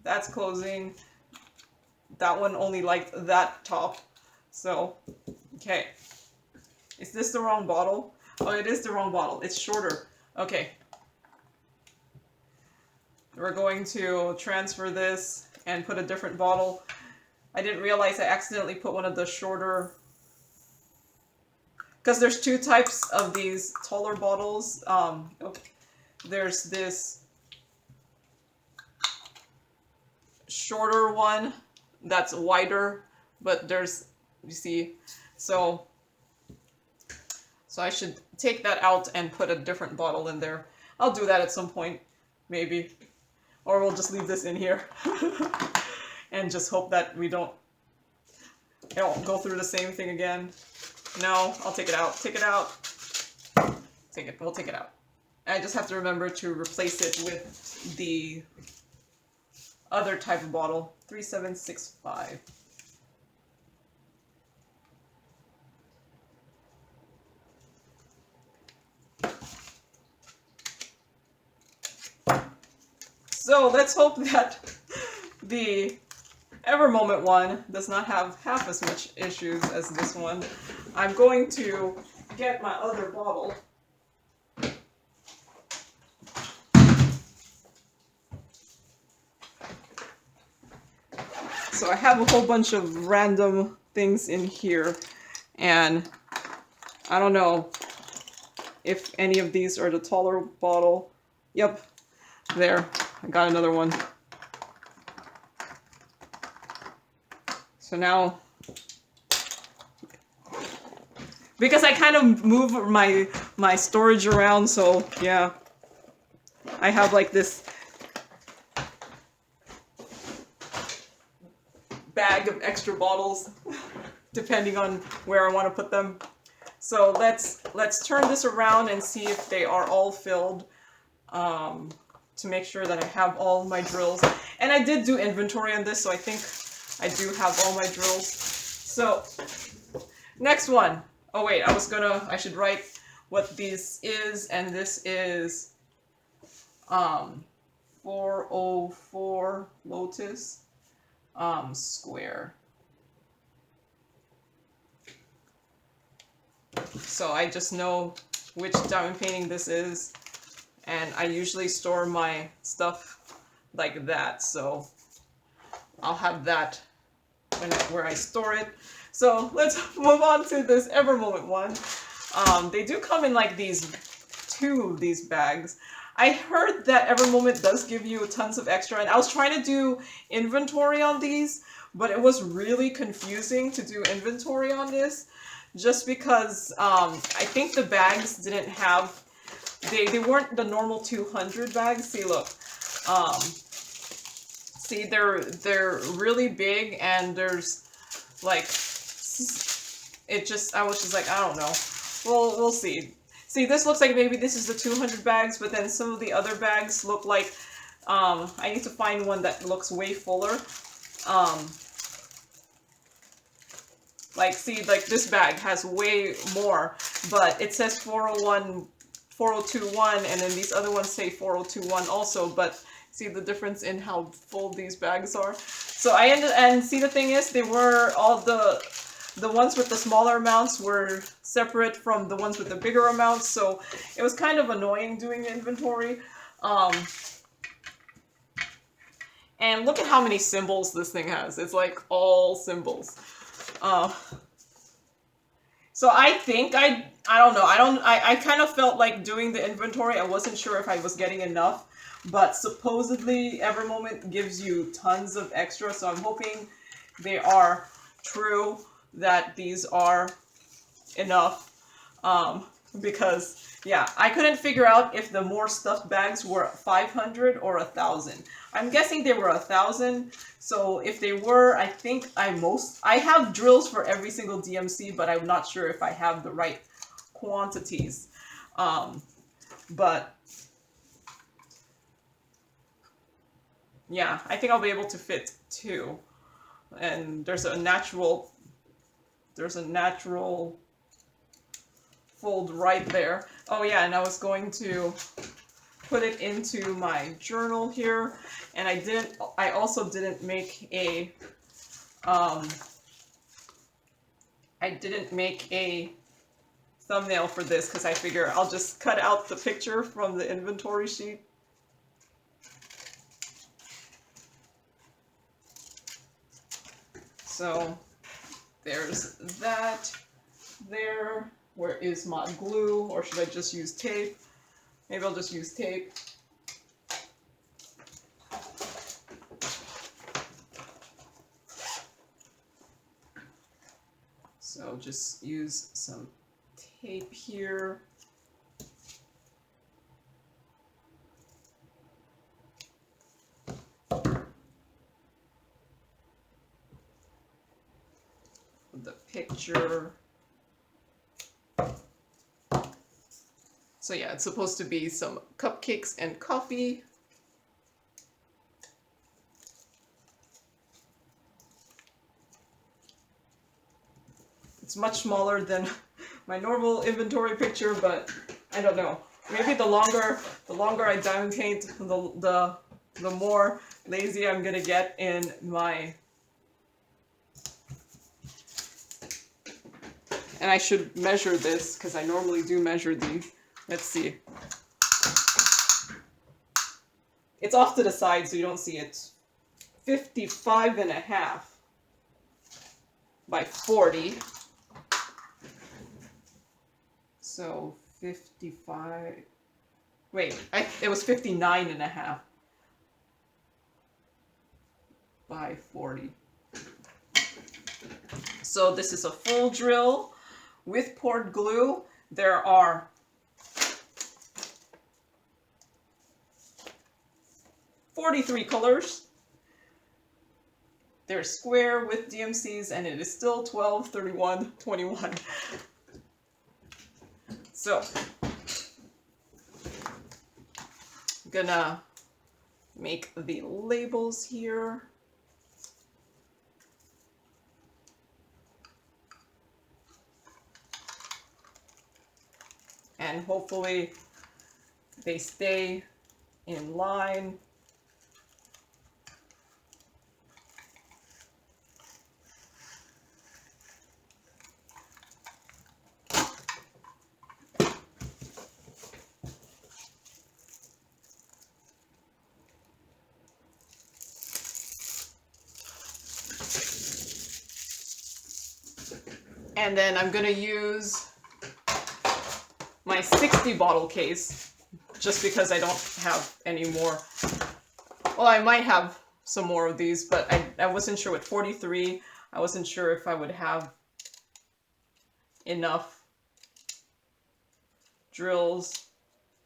That's closing. That one only liked that top. So, okay. Is this the wrong bottle? Oh, it is the wrong bottle. It's shorter. Okay. We're going to transfer this and put a different bottle. I didn't realize I accidentally put one of the shorter, because there's 2 types of these taller bottles. There's this shorter one that's wider, but there's, you see, so I should take that out and put a different bottle in there. I'll do that at some point, maybe. Or we'll just leave this in here and just hope that we don't go through the same thing again. No, I'll take it out. Take it out. We'll take it out. I just have to remember to replace it with the other type of bottle. 3765. So let's hope that the Ever Moment one does not have half as much issues as this one. I'm going to get my other bottle. So I have a whole bunch of random things in here, and I don't know if any of these are the taller bottle. Yep, there. I got another one. So now, because I kind of move my storage around, so yeah, I have like this bag of extra bottles, depending on where I want to put them. So let's turn this around and see if they are all filled. To make sure that I have all my drills. And I did do inventory on this, so I think I do have all my drills. So, next one. Oh wait, I should write what this is, and this is 404 Lotus square. So I just know which diamond painting this is. And I usually store my stuff like that, so I'll have that where I store it. So let's move on to this Ever Moment one. They do come in like these bags. I heard that Ever Moment does give you tons of extra, and I was trying to do inventory on these, but it was really confusing to do inventory on this, just because I think the bags didn't have, they weren't the normal 200 bags. See, look, see, they're really big, and there's like, it just, I was just like, I don't know. Well, we'll see. See, this looks like maybe this is the 200 bags, but then some of the other bags look like, I need to find one that looks way fuller. Like, see, like this bag has way more, but it says 401, 4021, and then these other ones say 4021 also, but see the difference in how full these bags are. So I ended, and see, the thing is, they were all the ones with the smaller amounts were separate from the ones with the bigger amounts, so it was kind of annoying doing the inventory. And look at how many symbols this thing has. It's like all symbols. So I think I don't know. I kind of felt like doing the inventory. I wasn't sure if I was getting enough, but supposedly Ever Moment gives you tons of extra, so I'm hoping they are true, that these are enough, because yeah, I couldn't figure out if the more stuffed bags were 500 or 1,000. I'm guessing they were 1,000, so if they were, I think I have drills for every single DMC, but I'm not sure if I have the right quantities. But yeah, I think I'll be able to fit 2. And there's a natural fold right there. Oh yeah, and I was going to put it into my journal here, and I also didn't make a thumbnail for this, because I figure I'll just cut out the picture from the inventory sheet. So there's that there. Where is my glue? Or should I just use tape? Maybe I'll just use tape. So just use some tape here. The picture. So yeah, it's supposed to be some cupcakes and coffee. It's much smaller than my normal inventory picture, but I don't know. Maybe the longer I diamond paint, the more lazy I'm gonna get in my. And I should measure this, because I normally do measure these. Let's see. It's off to the side, so you don't see it. 55.5 by 40. So 55. Wait, it was 59.5 by 40. So this is a full drill with poured glue. There are 43 colors. They're square with DMCs, and it is still 12, 31, 21. So, I'm gonna make the labels here. And hopefully they stay in line. And then I'm gonna use my 60 bottle case, just because I don't have any more. Well, I might have some more of these, but I wasn't sure with 43. I wasn't sure if I would have enough drills.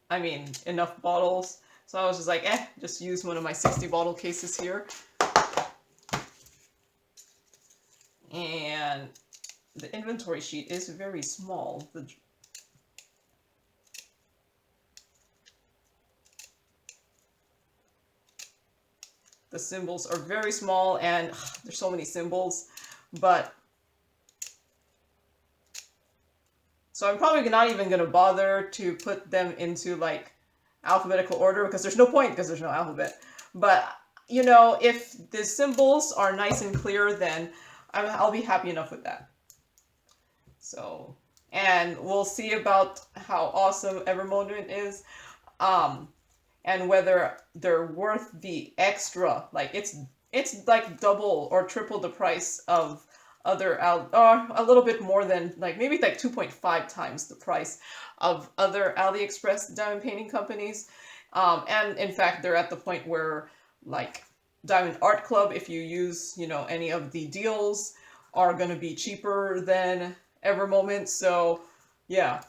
I mean, enough bottles. So I was just like, just use one of my 60 bottle cases here. And the inventory sheet is very small. The symbols are very small, and there's so many symbols, but so I'm probably not even going to bother to put them into like alphabetical order, because there's no point, because there's no alphabet. But you know, if the symbols are nice and clear, then I'll be happy enough with that. So, and we'll see about how awesome Ever Moment is. And whether they're worth the extra. Like it's like double or triple the price of other or a little bit more than, like maybe like 2.5 times the price of other AliExpress diamond painting companies. And in fact, they're at the point where like Diamond Art Club, if you use, you know, any of the deals, are going to be cheaper than Ever Moment. So yeah.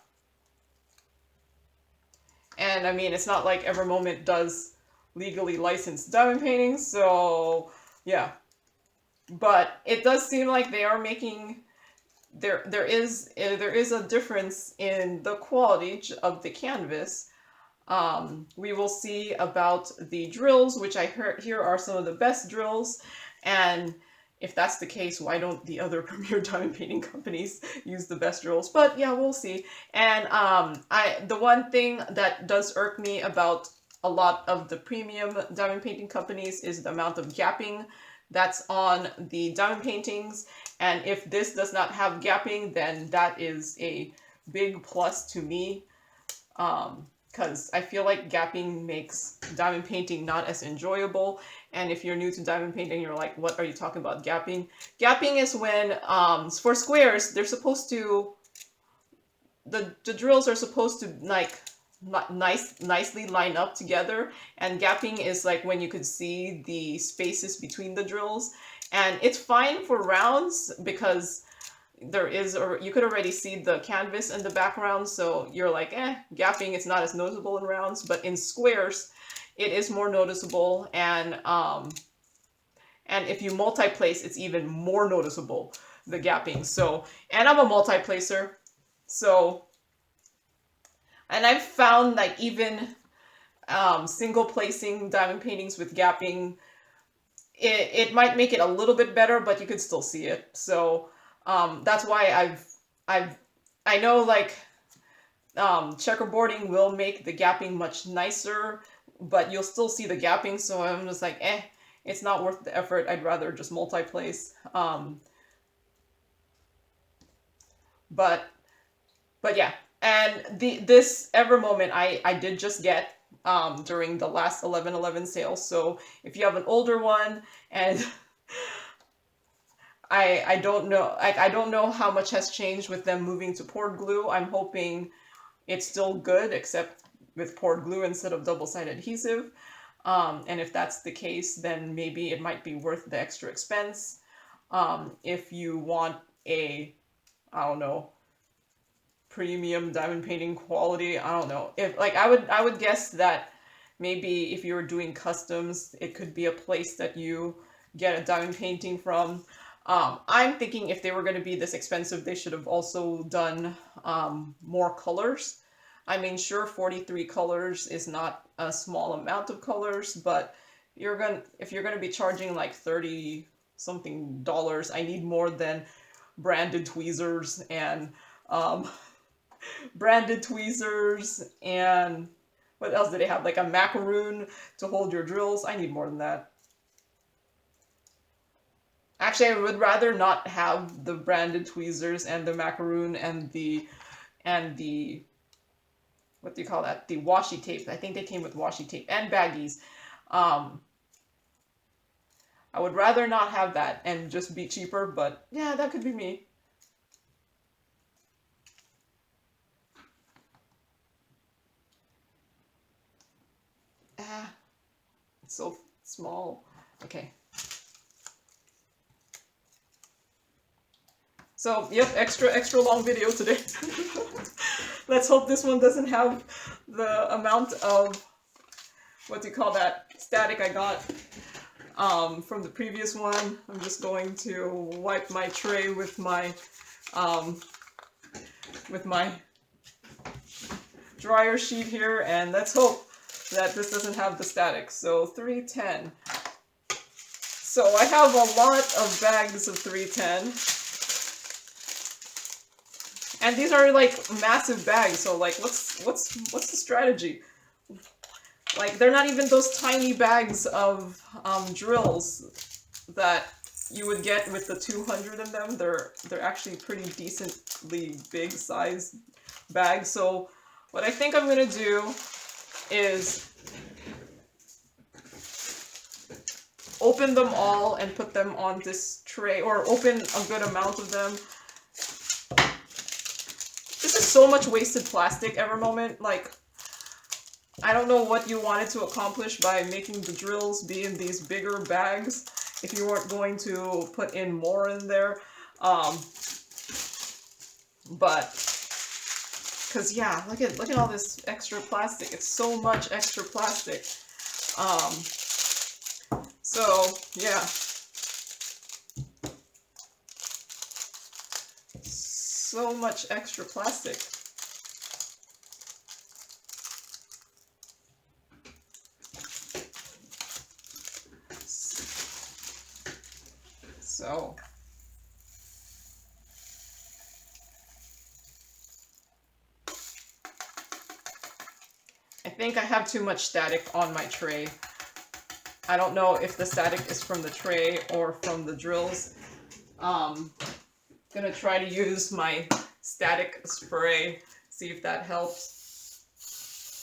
And I mean, it's not like Ever Moment does legally licensed diamond paintings, so yeah. But it does seem like they are making there is a difference in the quality of the canvas. We will see about the drills, which I heard here are some of the best drills, and if that's the case, why don't the other premier diamond painting companies use the best drills? But yeah, we'll see. And the one thing that does irk me about a lot of the premium diamond painting companies is the amount of gapping that's on the diamond paintings. And if this does not have gapping, then that is a big plus to me. Because I feel like gapping makes diamond painting not as enjoyable. And if you're new to diamond painting, you're like, what are you talking about, gapping? Gapping is when, for squares, they're supposed to, the drills are supposed to like nicely line up together. And gapping is like when you could see the spaces between the drills. And it's fine for rounds because there is, or you could already see the canvas in the background, so you're like, gapping is not as noticeable in rounds, but in squares it is more noticeable. And if you multi-place, it's even more noticeable, the gapping. So, and I'm a multi-placer, so, and I've found like even single placing diamond paintings with gapping, it might make it a little bit better, but you could still see it. So that's why I know like checkerboarding will make the gapping much nicer, but you'll still see the gapping. So I'm just like, it's not worth the effort. I'd rather just multi-place. But yeah, and this Ever Moment I did just get during the last 11/11 sale. So if you have an older one, and I don't know, I don't know how much has changed with them moving to poured glue. I'm hoping it's still good, except with poured glue instead of double-sided adhesive. And if that's the case, then maybe it might be worth the extra expense. If you want a, I don't know, premium diamond painting quality, I don't know. If like I would guess that maybe if you were doing customs, it could be a place that you get a diamond painting from. I'm thinking if they were going to be this expensive, they should have also done more colors. I mean, sure, 43 colors is not a small amount of colors, but if you're going to be charging like 30 something dollars, I need more than branded tweezers and what else did they have? Like a macaroon to hold your drills. I need more than that. Actually, I would rather not have the branded tweezers and the macaroon and the what do you call that? The washi tape. I think they came with washi tape and baggies. I would rather not have that and just be cheaper, but yeah, that could be me. It's so small. Okay. So, yep, extra long video today. Let's hope this one doesn't have the amount of, what do you call that, static I got from the previous one. I'm just going to wipe my tray with my dryer sheet here, and let's hope that this doesn't have the static. So 310. So I have a lot of bags of 310. And these are like massive bags, so like what's the strategy? Like they're not even those tiny bags of drills that you would get with the 200 of them. They're actually pretty decently big size bags. So what I think I'm gonna do is open them all and put them on this tray, or open a good amount of them. This is so much wasted plastic, Ever Moment. Like, I don't know what you wanted to accomplish by making the drills be in these bigger bags if you weren't going to put in more in there. But, cause yeah, look at all this extra plastic. It's so much extra plastic. So yeah. So much extra plastic. So I think I have too much static on my tray. I don't know if the static is from the tray or from the drills. Gonna try to use my static spray, see if that helps.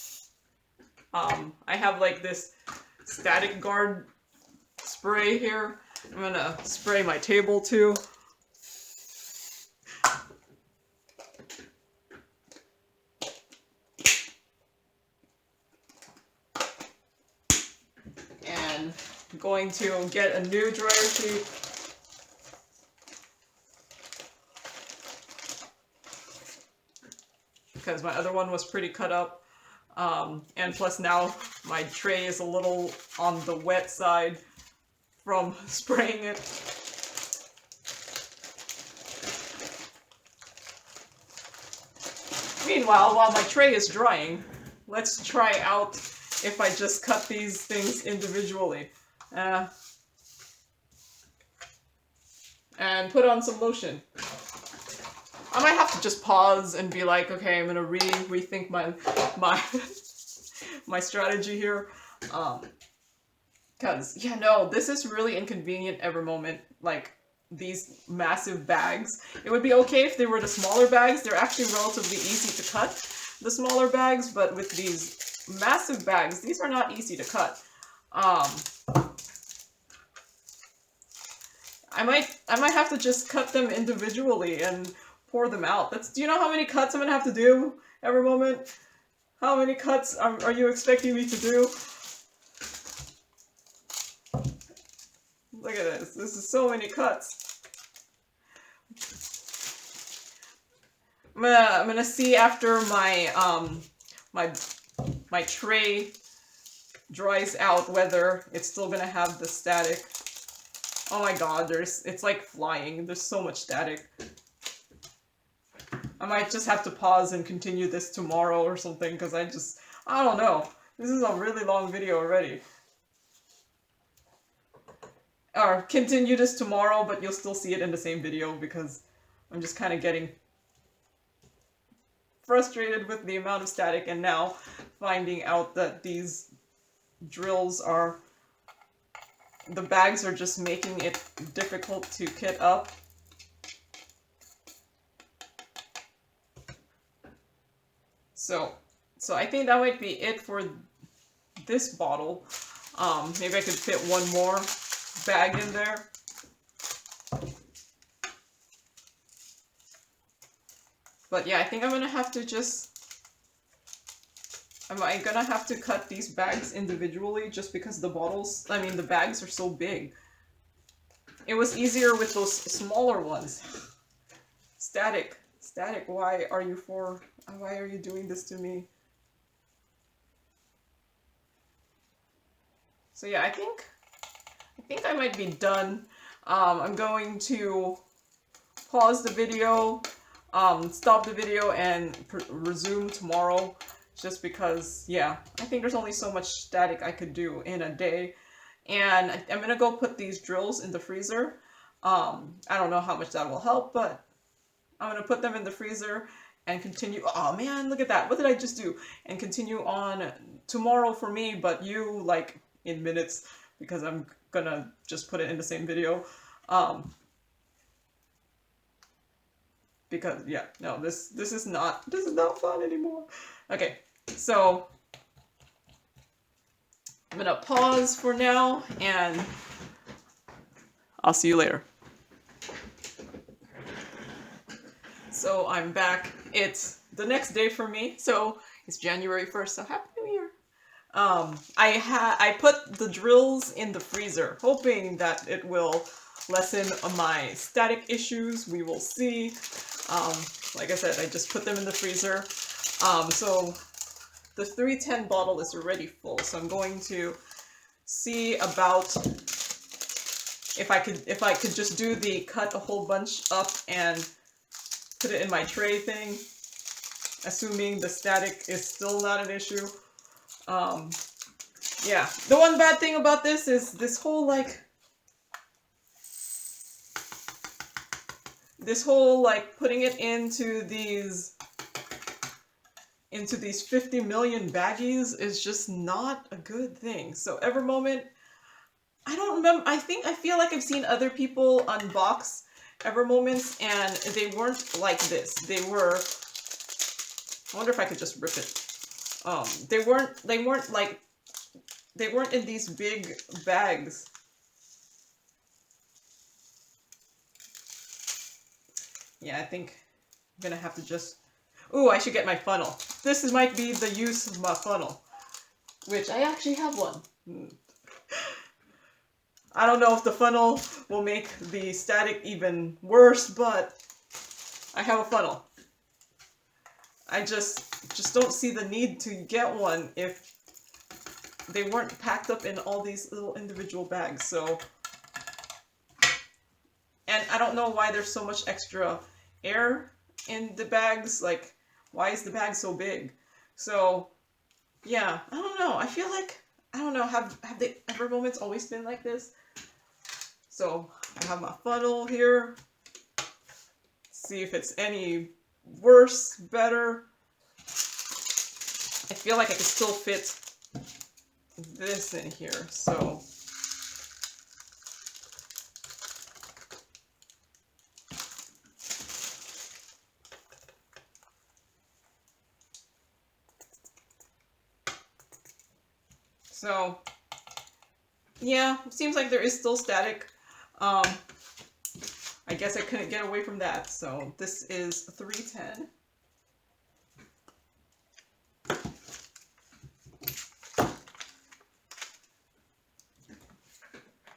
I have like this static guard spray here. I'm gonna spray my table too. And I'm going to get a new dryer sheet. Because my other one was pretty cut up, and plus now my tray is a little on the wet side from spraying it. Meanwhile, while my tray is drying, let's try out if I just cut these things individually. And put on some lotion. I might have to just pause and be like, okay, I'm gonna rethink my my strategy here. Cause yeah, no, this is really inconvenient, Ever Moment. Like these massive bags. It would be okay if they were the smaller bags. They're actually relatively easy to cut, the smaller bags, but with these massive bags, these are not easy to cut. I might have to just cut them individually and pour them out. Do you know how many cuts I'm gonna have to do, Ever Moment? How many cuts are you expecting me to do? Look at this. This is so many cuts. I'm gonna see after my my tray dries out whether it's still gonna have the static. Oh my god, it's like flying. There's so much static. I might just have to pause and continue this tomorrow or something, because I don't know. This is a really long video already. Or continue this tomorrow, but you'll still see it in the same video, because I'm just kind of getting frustrated with the amount of static, and now finding out that these drills the bags are just making it difficult to kit up. So I think that might be it for this bottle. Maybe I could fit one more bag in there. But yeah, I think I'm gonna have to just Am I gonna have to cut these bags individually just because the bottles, I mean the bags are so big? It was easier with those smaller ones. Static, why are you doing this to me? So yeah, I think I might be done. I'm going to pause the video, stop the video, and resume tomorrow. Just because, yeah, I think there's only so much static I could do in a day. And I'm gonna go put these drills in the freezer. I don't know how much that will help, but I'm gonna put them in the freezer and continue. Oh man, look at that. What did I just do? And continue on tomorrow for me, but you like in minutes, because I'm gonna just put it in the same video. Because yeah, no, this is not fun anymore. Okay, so I'm gonna pause for now, and I'll see you later. So I'm back. It's the next day for me, so it's January 1st, so Happy New Year. I put the drills in the freezer, hoping that it will lessen my static issues. We will see. Like I said, I just put them in the freezer. So the 310 bottle is already full, so I'm going to see about if I could just do the cut a whole bunch up and put it in my tray thing, assuming the static is still not an issue. Yeah, the one bad thing about this is this whole putting it into these 50 million baggies is just not a good thing. So Ever Moment, I don't remember, I feel like I've seen other people unbox Ever Moments and they weren't like this. They were, I wonder if I could just rip it. They weren't in these big bags. Yeah, I think I'm gonna have to just... Ooh, I should get my funnel. This might be the use of my funnel, which I actually have one. I don't know if the funnel will make the static even worse, but I have a funnel. I just don't see the need to get one if they weren't packed up in all these little individual bags. So, and I don't know why there's so much extra air in the bags. Like, why is the bag so big? So, yeah, I don't know. I feel like, I don't know, have the Ever Moments always been like this? So, I have my funnel here. See if it's any worse, better. I feel like I could still fit this in here, so... So, yeah, it seems like there is still static. I guess I couldn't get away from that. So this is 310.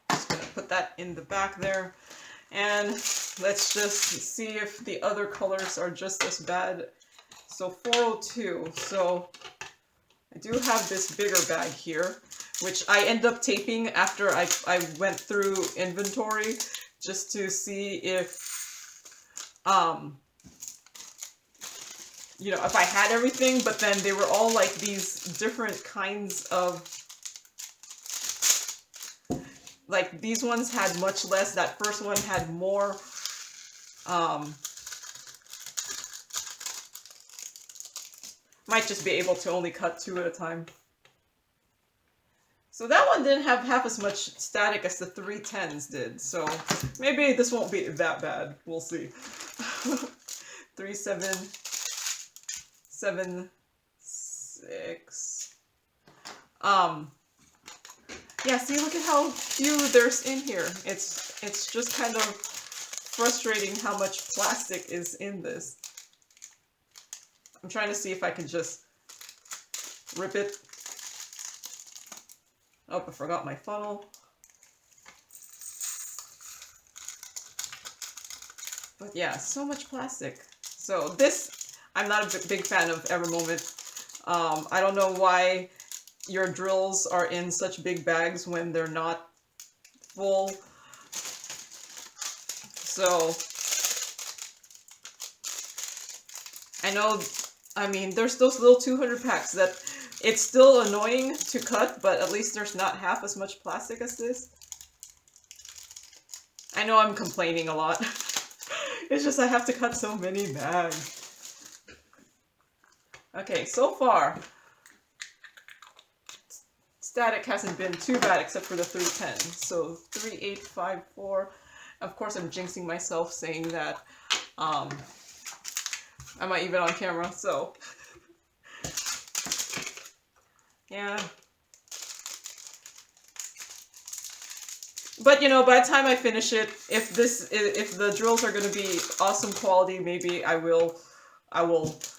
Just gonna put that in the back there. And let's just see if the other colors are just as bad. So 402. So I do have this bigger bag here, which I end up taping after I went through inventory just to see if, you know, if I had everything, but then they were all like these different kinds of, like these ones had much less, that first one had more, might just be able to only cut 2 at a time. So that one didn't have half as much static as the 310s did, so maybe this won't be that bad. We'll see. 3776. Yeah, see, look at how few there's in here. It's just kind of frustrating how much plastic is in this. I'm trying to see if I can just rip it. Oh, I forgot my funnel. But yeah, so much plastic. So this, I'm not a big fan of Ever Moment. I don't know why your drills are in such big bags when they're not full. So I know, I mean, there's those little 200 packs that it's still annoying to cut, but at least there's not half as much plastic as this. I know I'm complaining a lot. It's just I have to cut so many bags. Okay, so far, static hasn't been too bad except for the 310. So 3854. Of course, I'm jinxing myself saying that. I'm not even on camera, so yeah. But you know, by the time I finish it, if the drills are going to be awesome quality, maybe I will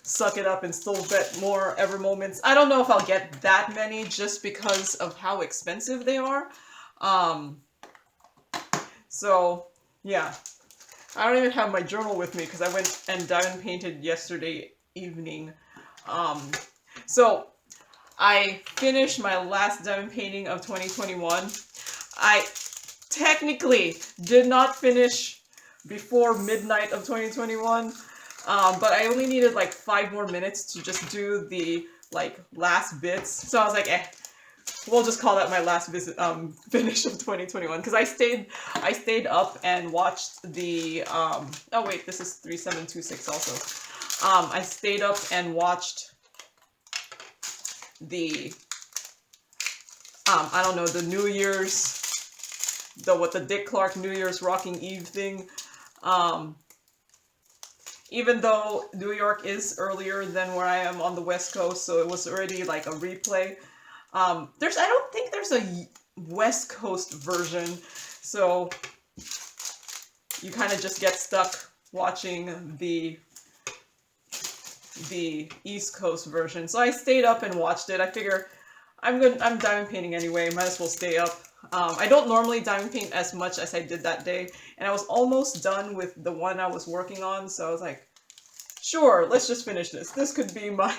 suck it up and still get more Ever Moments. I don't know if I'll get that many just because of how expensive they are. So yeah, I don't even have my journal with me because I went and diamond painted yesterday evening. So I finished my last diamond painting of 2021. I technically did not finish before midnight of 2021, but I only needed like 5 more minutes to just do the like last bits. So I was like, we'll just call that my last visit finish of 2021 because I stayed up and watched the oh wait, this is 3726 also. I stayed up and watched the I don't know, the New Year's, the Dick Clark New Year's Rocking Eve thing. Even though New York is earlier than where I am on the West Coast, so it was already like a replay. I don't think there's a West Coast version, so you kind of just get stuck watching the East Coast version. So I stayed up and watched it. I figure I'm diamond painting anyway, might as well stay up. I don't normally diamond paint as much as I did that day, and I was almost done with the one I was working on, so I was like, sure, let's just finish this. This could be my,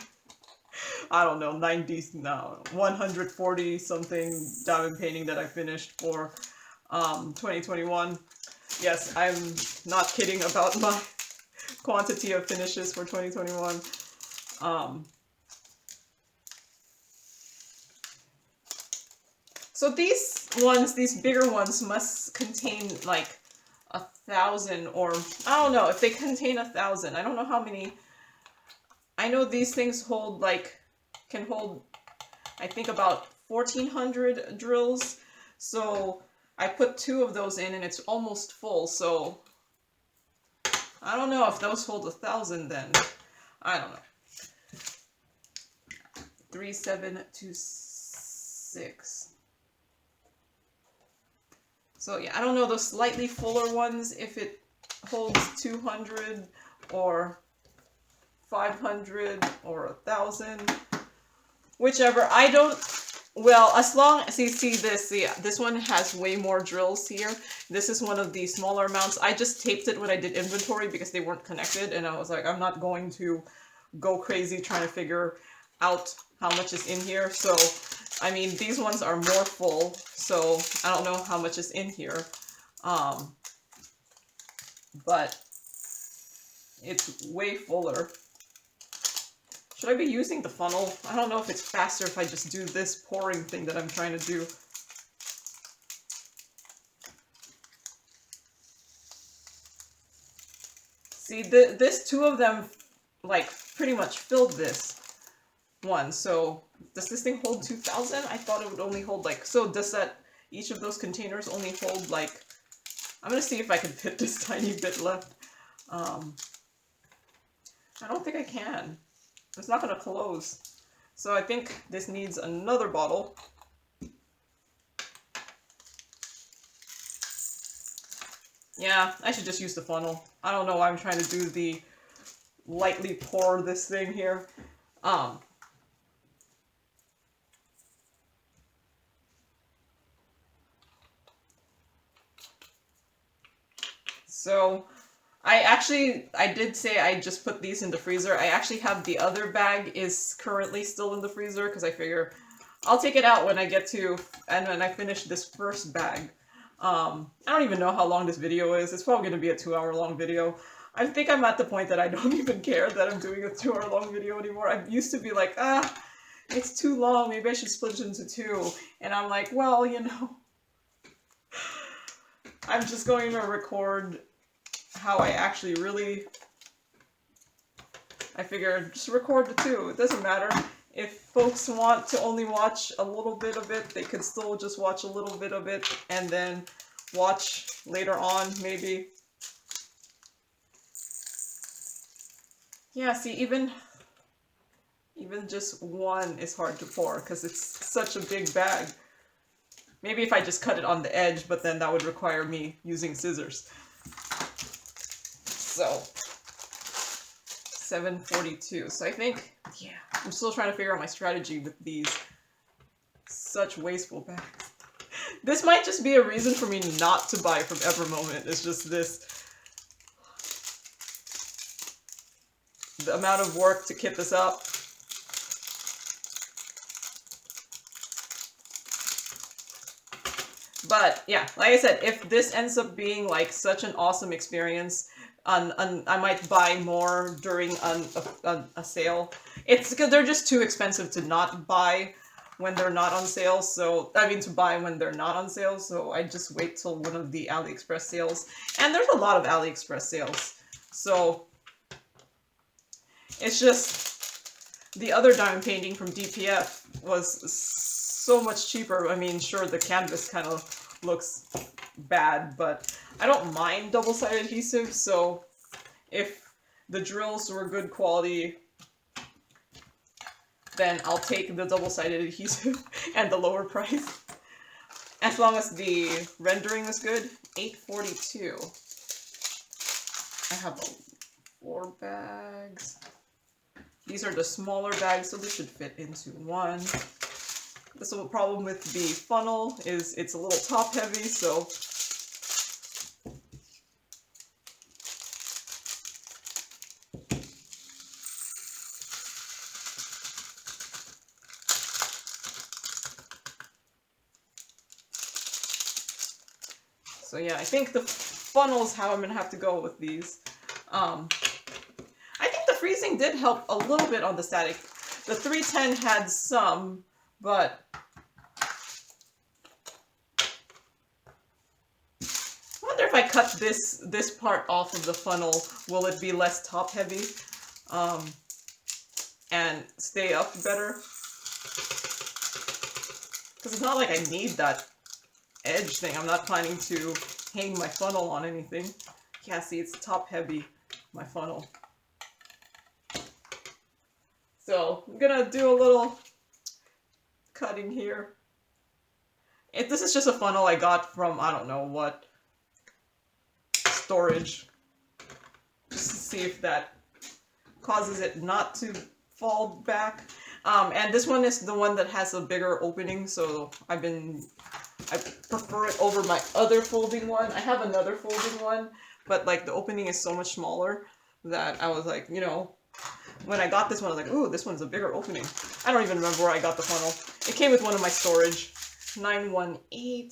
I don't know, 140 something diamond painting that I finished for 2021. Yes, I'm not kidding about my quantity of finishes for 2021. So these bigger ones must contain like 1,000, or I don't know if they contain 1,000. I don't know how many. I know these things hold can hold, I think, about 1,400 drills. So I put 2 of those in and it's almost full. So I don't know if those hold 1,000 then. I don't know. 3726. So yeah, I don't know those slightly fuller ones, if it holds 200 or 500 or 1,000, whichever. I don't, well, as long as you see this, this one has way more drills here. This is one of the smaller amounts. I just taped it when I did inventory because they weren't connected, and I was like, I'm not going to go crazy trying to figure out how much is in here. So I mean, these ones are more full, so I don't know how much is in here, but it's way fuller. Should I be using the funnel? I don't know if it's faster if I just do this pouring thing that I'm trying to do. See, this 2 of them, like, pretty much filled this one, so does this thing hold 2,000? I thought it would only hold like, so does that, each of those containers only hold like, I'm gonna see if I can fit this tiny bit left. I don't think I can. It's not gonna close. So I think this needs another bottle. Yeah, I should just use the funnel. I don't know why I'm trying to do the lightly pour this thing here. So I did say I just put these in the freezer. I actually have the other bag is currently still in the freezer because I figure I'll take it out when I get to, and when I finish this first bag. I don't even know how long this video is. It's probably going to be a 2-hour long video. I think I'm at the point that I don't even care that I'm doing a 2-hour long video anymore. I used to be like, it's too long, maybe I should split it into 2. And I'm like, well, you know, I'm just going to record how I actually really, I figure just record the 2. It doesn't matter. If folks want to only watch a little bit of it, they could still just watch a little bit of it and then watch later on, maybe. Yeah, see, even just one is hard to pour because it's such a big bag. Maybe if I just cut it on the edge, but then that would require me using scissors. So, 742. So I think, yeah, I'm still trying to figure out my strategy with these such wasteful bags. This might just be a reason for me not to buy from Ever Moment. It's just this, the amount of work to kit this up. But yeah, like I said, if this ends up being like such an awesome experience, I might buy more during a sale. It's because they're just too expensive to not buy when they're not on sale. So, I mean, to buy when they're not on sale. So I just wait till one of the AliExpress sales. And there's a lot of AliExpress sales. So it's just the other diamond painting from DPF was so much cheaper. I mean, sure, the canvas kind of looks bad, but I don't mind double-sided adhesive, so if the drills were good quality, then I'll take the double-sided adhesive and the lower price. As long as the rendering is good. 842. I have 4 bags. These are the smaller bags, so this should fit into one. The problem with the funnel is it's a little top heavy, so yeah, I think the funnel's how I'm gonna have to go with these. I think the freezing did help a little bit on the static. The 310 had some, but I wonder if I cut this part off of the funnel, will it be less top heavy and stay up better? Because it's not like I need that edge thing. I'm not planning to hang my funnel on anything. Yeah, see, it's top heavy, my funnel. So I'm gonna do a little cutting here. This is just a funnel I got from, I don't know what, storage. Just to see if that causes it not to fall back. And this one is the one that has a bigger opening, so I prefer it over my other folding one. I have another folding one, but like the opening is so much smaller that I was like, you know, when I got this one, I was like, ooh, this one's a bigger opening. I don't even remember where I got the funnel. It came with one of my storage. 918.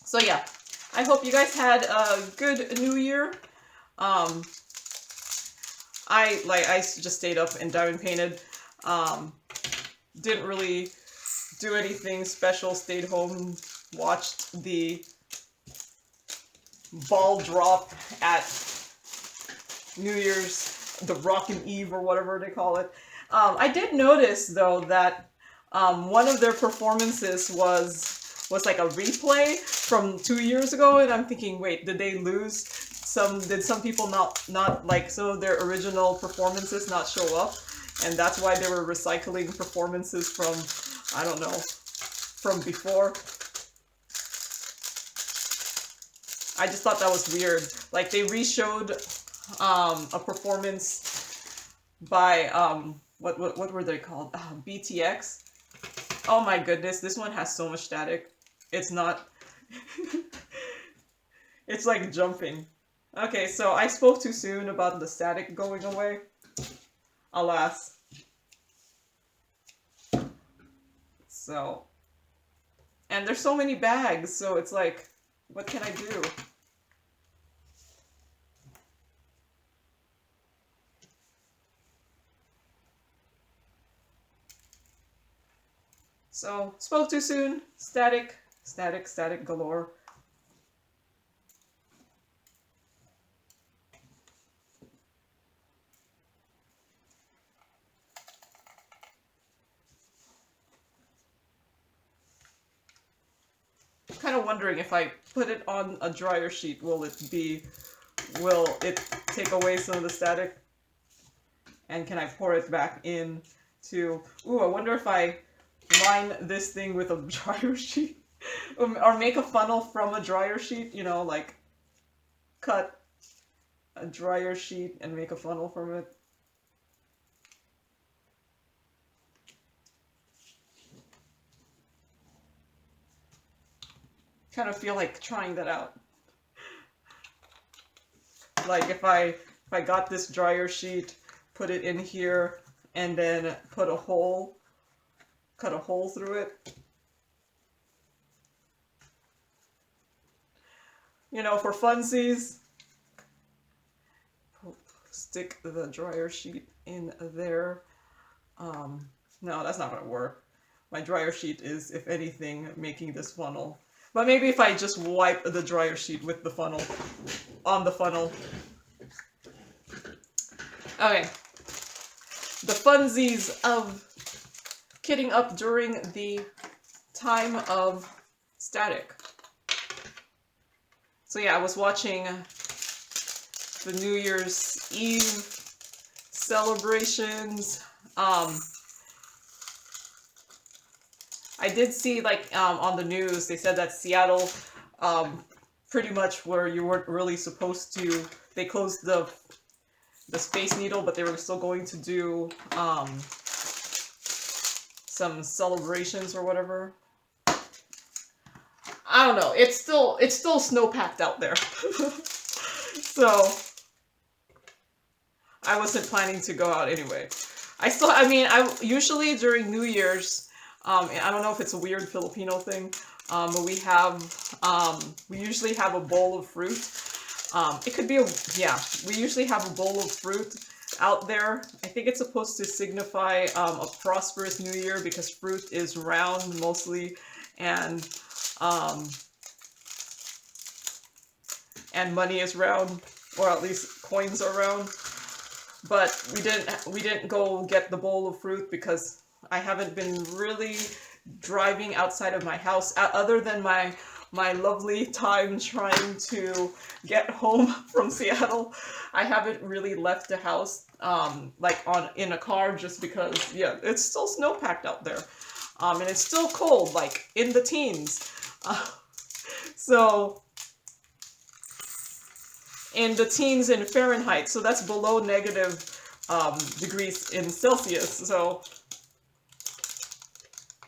So yeah, I hope you guys had a good New Year. I just stayed up and diamond painted. Didn't really do anything special. Stayed home, watched the ball drop at New Year's, the Rockin' Eve or whatever they call it. I did notice though that one of their performances was like a replay from 2 years ago, and I'm thinking, wait, did they lose some? Did some people not like some of their original performances not show up, and that's why they were recycling performances from, I don't know, from before? I just thought that was weird. Like they re-showed a performance by what were they called? BTX. Oh my goodness, this one has so much static. It's not It's like jumping. Okay, so I spoke too soon about the static going away. Alas. So, and there's so many bags, so it's like, what can I do? So, spoke too soon. Static, static, static galore. I'm kind of wondering if I put it on a dryer sheet, will it take away some of the static? And can I pour it back in to, ooh, I wonder if I line this thing with a dryer sheet or make a funnel from a dryer sheet, you know, like cut a dryer sheet and make a funnel from it. Kind of feel like trying that out. Like if I got this dryer sheet, put it in here, and then put a hole, cut a hole through it. You know, for funsies, stick the dryer sheet in there. No, that's not gonna work. My dryer sheet is, if anything, making this funnel. But maybe if I just wipe the dryer sheet with the funnel, on the funnel. Okay. The funsies of kitting up during the time of static. So yeah, I was watching the New Year's Eve celebrations. I did see, like, on the news, they said that Seattle, pretty much where you weren't really supposed to, they closed the Space Needle, but they were still going to do, some celebrations or whatever. I don't know, it's still snow-packed out there. So, I wasn't planning to go out anyway. I usually during New Year's, I don't know if it's a weird Filipino thing, but we usually have a bowl of fruit. It could be we usually have a bowl of fruit out there. I think it's supposed to signify a prosperous new year because fruit is round mostly, and money is round, or at least coins are round. But we didn't go get the bowl of fruit because I haven't been really driving outside of my house, other than my lovely time trying to get home from Seattle. I haven't really left the house, like in a car, just because, yeah, it's still snow-packed out there. And it's still cold, like in the teens. So, in the teens in Fahrenheit, so that's below negative degrees in Celsius. So,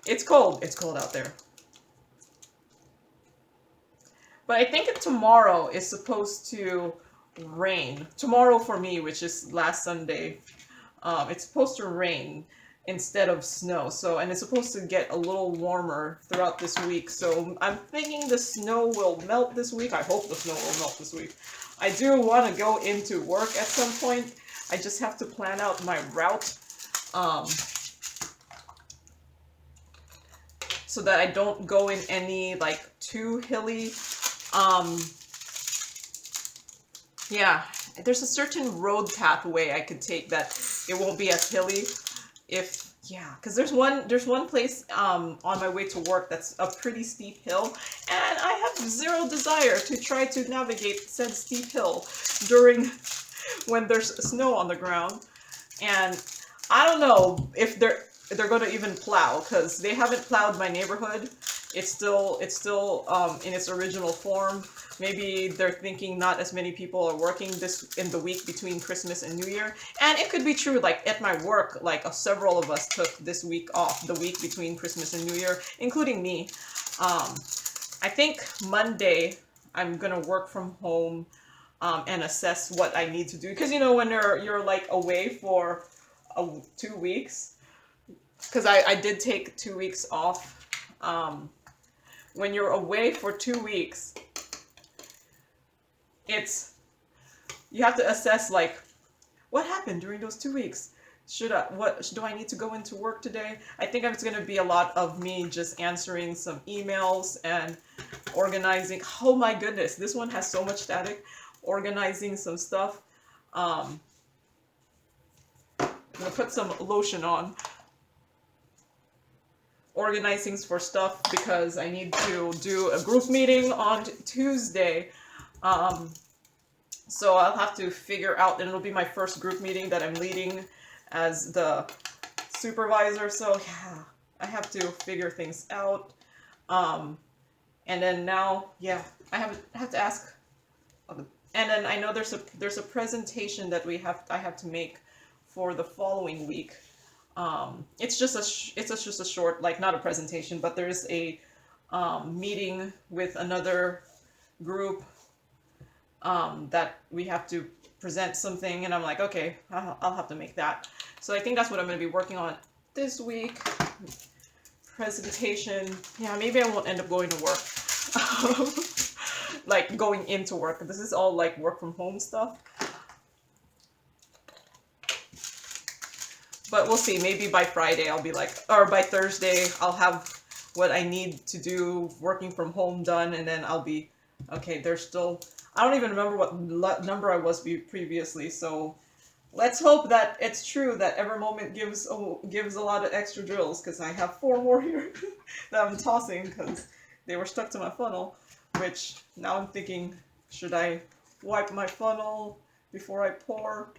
it's cold. It's cold out there. But I think tomorrow is supposed to rain. Tomorrow for me, which is last Sunday, it's supposed to rain instead of snow. So, and it's supposed to get a little warmer throughout this week. So I'm thinking the snow will melt this week. I hope the snow will melt this week. I do want to go into work at some point. I just have to plan out my route. So that I don't go in any, like, too hilly, yeah, there's a certain road pathway I could take that it won't be as hilly because there's one place, on my way to work that's a pretty steep hill, and I have zero desire to try to navigate said steep hill during, when there's snow on the ground, and I don't know if they're going to even plow, because they haven't plowed my neighborhood. It's still in its original form. Maybe they're thinking not as many people are working in the week between Christmas and New Year. And it could be true, like at my work, like several of us took this week off, the week between Christmas and New Year, including me. I think Monday I'm gonna work from home and assess what I need to do. Because you know, when you're like away for 2 weeks, because I did take 2 weeks off. When you're away for 2 weeks, you have to assess like what happened during those 2 weeks. What do I need to go into work today? I think it's going to be a lot of me just answering some emails and organizing. Oh my goodness, this one has so much static. Organizing some stuff. I'm gonna put some lotion on. Organizing for stuff because I need to do a group meeting on Tuesday. So I'll have to figure out, and it'll be my first group meeting that I'm leading as the supervisor. So yeah, I have to figure things out. And then now, yeah, I have to ask. And then I know there's a presentation that I have to make for the following week. It's just a short, like, not a presentation, but there's a meeting with another group that we have to present something, and I'm like, okay, I'll have to make that. So I think that's what I'm going to be working on this week. Presentation. Yeah, maybe I won't end up going to work. Like going into work. This is all like work from home stuff. But we'll see. Maybe by Friday I'll be like, or by Thursday I'll have what I need to do working from home done, and then I'll be, okay, there's still, I don't even remember what number I was previously, so let's hope that it's true that Ever Moment gives a lot of extra drills, because I have 4 more here that I'm tossing because they were stuck to my funnel, which now I'm thinking, should I wipe my funnel before I pour?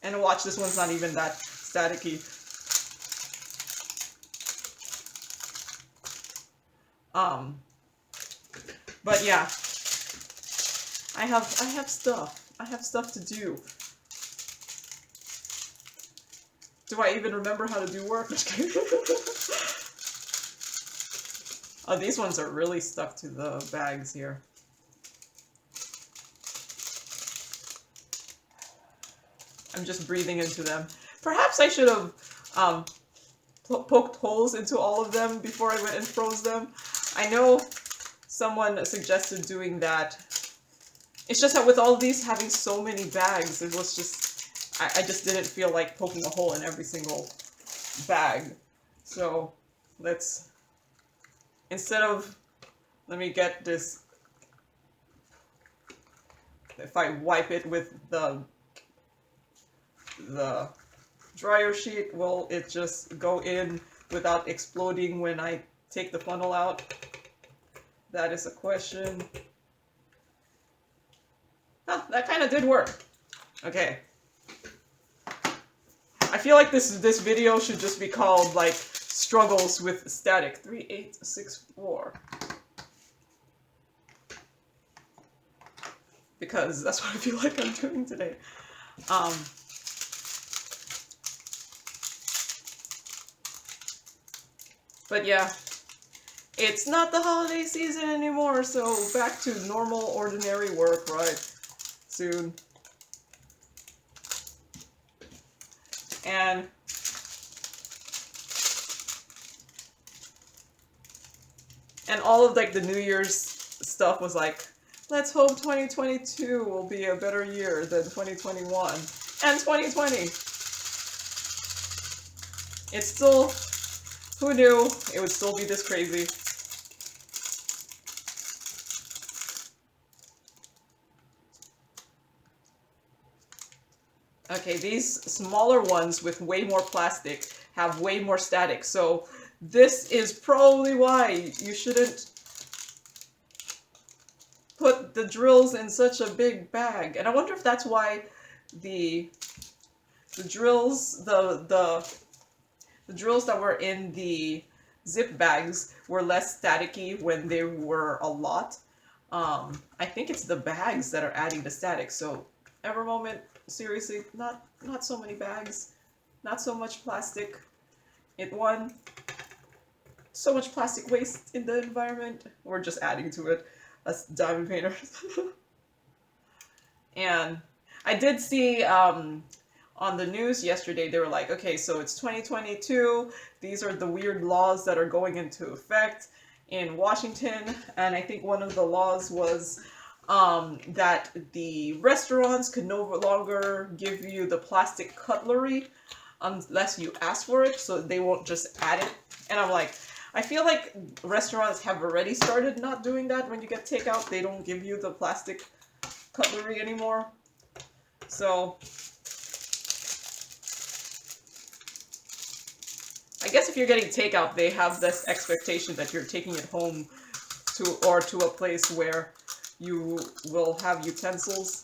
And watch, this one's not even that staticky. But yeah, I have stuff. I have stuff to do. Do I even remember how to do work? Oh, these ones are really stuck to the bags here. I'm just breathing into them. Perhaps I should have poked holes into all of them before I went and froze them. I know someone suggested doing that. It's just that with all of these having so many bags, it was just, I just didn't feel like poking a hole in every single bag. So let's, instead of, let me get this, if I wipe it with the dryer sheet, will it just go in without exploding when I take the funnel out? That is a question. Huh, that kind of did work. Okay. I feel like this video should just be called like struggles with static 3864. Because that's what I feel like I'm doing today. But yeah, it's not the holiday season anymore, so back to normal, ordinary work, right? Soon. And all of like the New Year's stuff was like, let's hope 2022 will be a better year than 2021 and 2020. It's still, who knew it would still be this crazy? Okay, these smaller ones with way more plastic have way more static, so this is probably why you shouldn't put the drills in such a big bag. And I wonder if that's why the drills, the drills that were in the zip bags were less staticky when they were a lot. I think it's the bags that are adding the static. So Ever Moment, seriously, not so many bags, not so much plastic. It 1, so much plastic waste in the environment. We're just adding to it as diamond painters. And I did see on the news yesterday, they were like, okay, so it's 2022. These are the weird laws that are going into effect in Washington. And I think one of the laws was that the restaurants could no longer give you the plastic cutlery unless you ask for it, so they won't just add it. And I'm like, I feel like restaurants have already started not doing that. When you get takeout, they don't give you the plastic cutlery anymore. So I guess if you're getting takeout, they have this expectation that you're taking it home to a place where you will have utensils.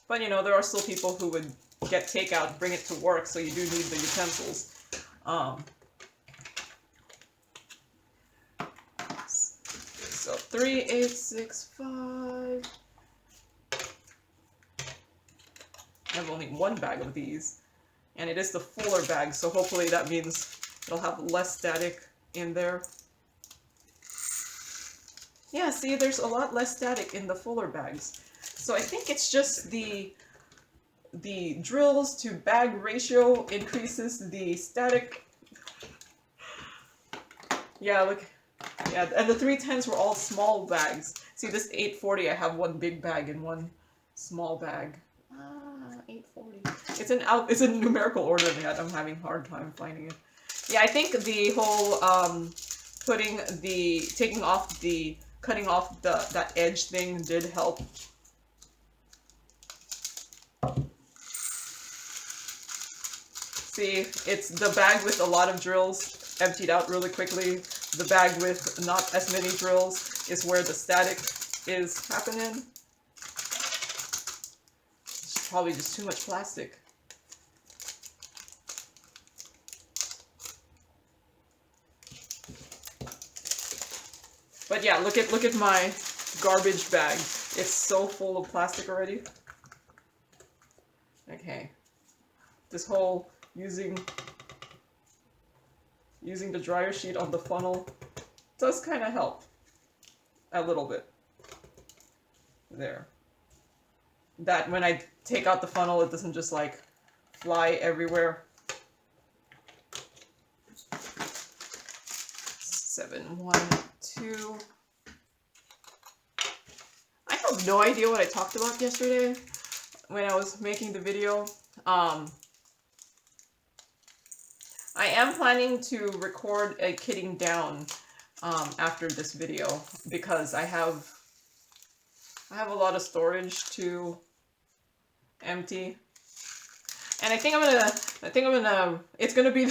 But you know, there are still people who would get takeout, bring it to work, so you do need the utensils. So 3865. I have only one bag of these, and it is the fuller bag, so hopefully that means it'll have less static in there. Yeah, see, there's a lot less static in the fuller bags. So I think it's just the drills to bag ratio increases the static. Yeah, look. Yeah, and the 310s were all small bags. See, this 840, I have one big bag and one small bag. 840. It's in numerical order yet. I'm having a hard time finding it. Yeah, I think the whole cutting off that edge thing did help. See, it's the bag with a lot of drills emptied out really quickly. The bag with not as many drills is where the static is happening. It's probably just too much plastic. But yeah, look at my garbage bag. It's so full of plastic already. Okay. This whole using the dryer sheet on the funnel does kind of help a little bit. There. That when I take out the funnel, it doesn't just like fly everywhere. 712. I have no idea what I talked about yesterday when I was making the video. I am planning to record a kitting down after this video because I have a lot of storage to empty. And I think I'm gonna, it's gonna be,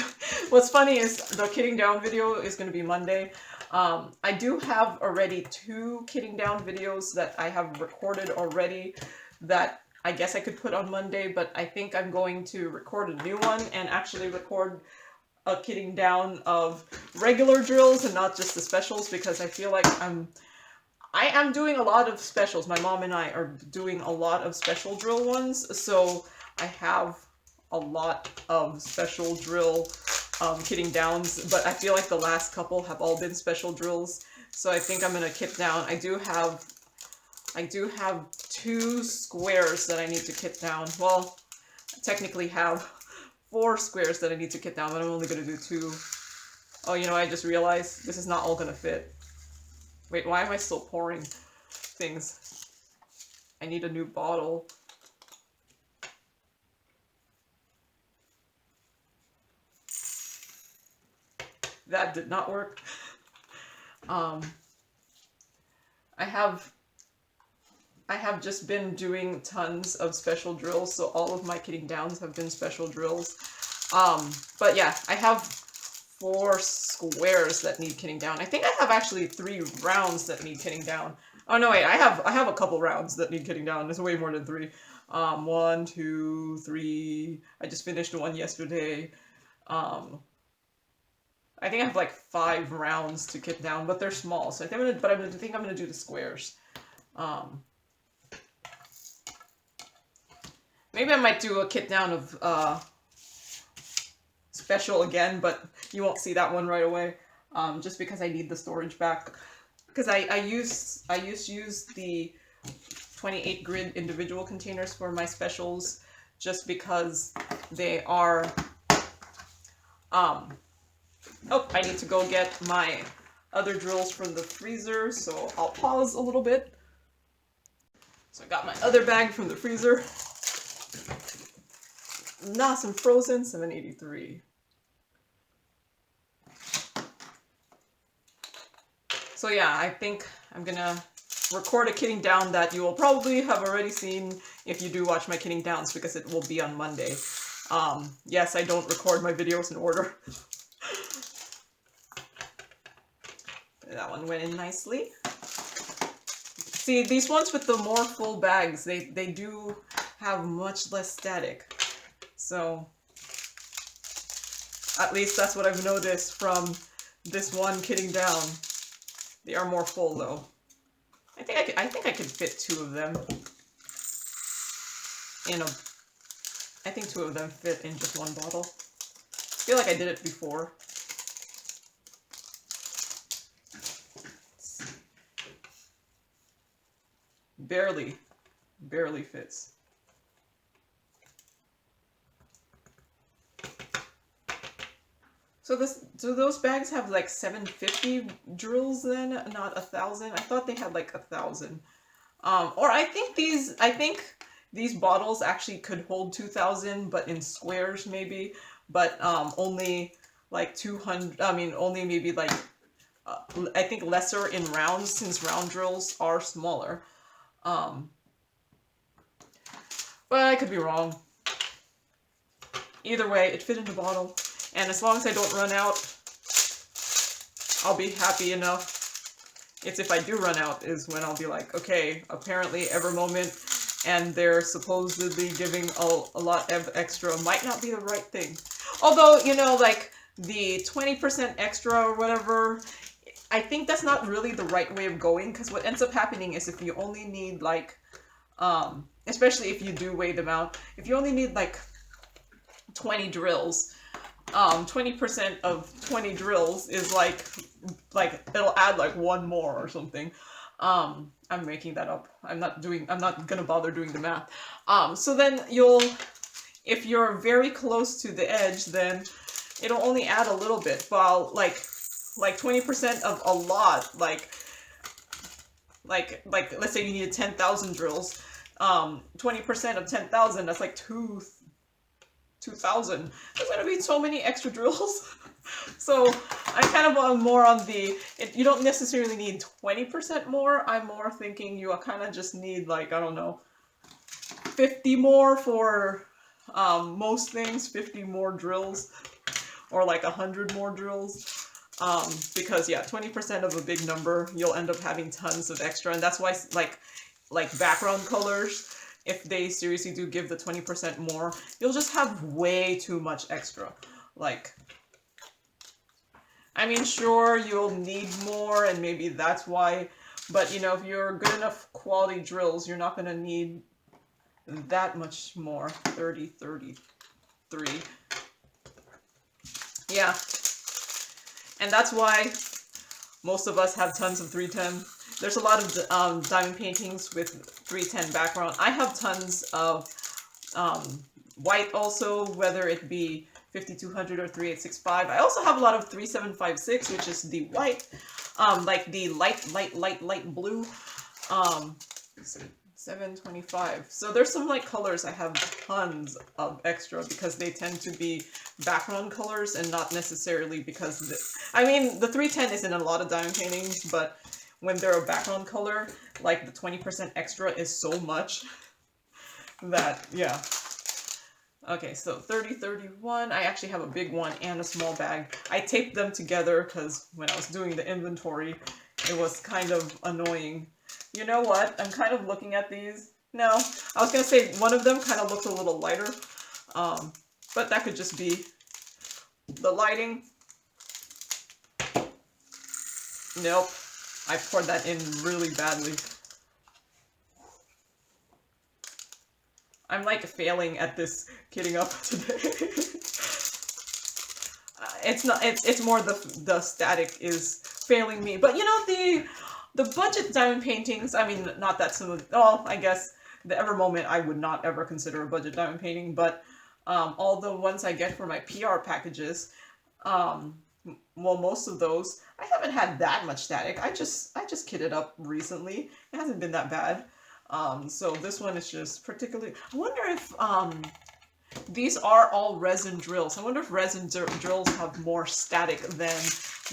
what's funny is the kitting down video is gonna be Monday. I do have already 2 kitting down videos that I have recorded already that I guess I could put on Monday, but I think I'm going to record a new one and actually record a kitting down of regular drills and not just the specials, because I feel like I am doing a lot of specials. My mom and I are doing a lot of special drill ones, so I have a lot of special drill kitting downs, but I feel like the last couple have all been special drills, so I think I'm gonna kit down. I do have 2 squares that I need to kit down. Well, I technically have 4 squares that I need to kit down, but I'm only gonna do 2. Oh, you know, I just realized this is not all gonna fit. Wait, why am I still pouring things? I need a new bottle. That did not work. I have just been doing tons of special drills, so all of my kitting downs have been special drills. But yeah, I have 4 squares that need kitting down. I think I have actually 3 rounds that need kitting down. Oh no, wait, I have a couple rounds that need kitting down. There's way more than 3. 1, 2, 3. I just finished one yesterday. I think I have like 5 rounds to kit down, but they're small. So I think I'm gonna do the squares. Maybe I might do a kit down of special again, but you won't see that one right away. just because I need the storage back. Because I used to use the 28 grid individual containers for my specials, just because they are. Oh, I need to go get my other drills from the freezer, so I'll pause a little bit. So I got my other bag from the freezer. Nice and frozen, 783. So yeah, I think I'm gonna record a kitting down that you will probably have already seen if you do watch my kitting downs, because it will be on Monday. Yes, I don't record my videos in order. That one went in nicely. See, these ones with the more full bags, they do have much less static. So, at least that's what I've noticed from this one kitting down. They are more full though. I think I could fit 2 of them in a. I think 2 of them fit in just one bottle. I feel like I did it before. Barely fits. So those bags have like 750 drills then, not 1,000. I thought they had like 1,000. Or I think these bottles actually could hold 2,000, but in squares maybe, but only like 200. I mean, only maybe like I think lesser in rounds, since round drills are smaller. But I could be wrong. Either way, it fit in the bottle. And as long as I don't run out, I'll be happy enough. It's if I do run out is when I'll be like, okay, apparently Ever Moment and they're supposedly giving a lot of extra might not be the right thing. Although, you know, like the 20% extra or whatever, I think that's not really the right way of going, because what ends up happening is if you only need like, especially if you do weigh them out, if you only need like 20 drills, 20% of 20 drills is like it'll add like 1 more or something. I'm making that up. I'm not gonna bother doing the math. So then if you're very close to the edge, then it'll only add a little bit, while like 20% of a lot, like let's say you needed 10,000 drills, 20% of 10,000, that's like 2,000. There's gonna be so many extra drills. So I kind of am more on the, you don't necessarily need 20% more. I'm more thinking you kind of just need like, I don't know, 50 more for most things, 50 more drills, or like 100 more drills. Because yeah, 20% of a big number, you'll end up having tons of extra, and that's why like background colors, if they seriously do give the 20% more, you'll just have way too much extra. Like, I mean, sure, you'll need more, and maybe that's why, but you know, if you're good enough quality drills, you're not gonna need that much more. 30, 33. Yeah. And that's why most of us have tons of 310. There's a lot of diamond paintings with 310 background. I have tons of white also, whether it be 5200 or 3865. I also have a lot of 3756, which is the white, like the light blue. 725. So there's some like colors I have tons of extra, because they tend to be background colors and not necessarily because I mean, the 310 is in a lot of diamond paintings, but when they're a background color, like the 20% extra is so much that, yeah. Okay, so 30, 31. I actually have a big one and a small bag. I taped them together because when I was doing the inventory, it was kind of annoying. You know what? I'm kind of looking at these. No, I was going to say one of them kind of looks a little lighter, but that could just be the lighting. Nope. I poured that in really badly. I'm like failing at this kitting up today. it's not. It's more the static is failing me. But you know the budget diamond paintings. I mean, not that some of. Oh, I guess the Ever Moment I would not ever consider a budget diamond painting, but all the ones I get for my PR packages, well, most of those I haven't had that much static. I just kitted up recently. It hasn't been that bad. So this one is just particularly. I wonder if these are all resin drills. I wonder if resin drills have more static than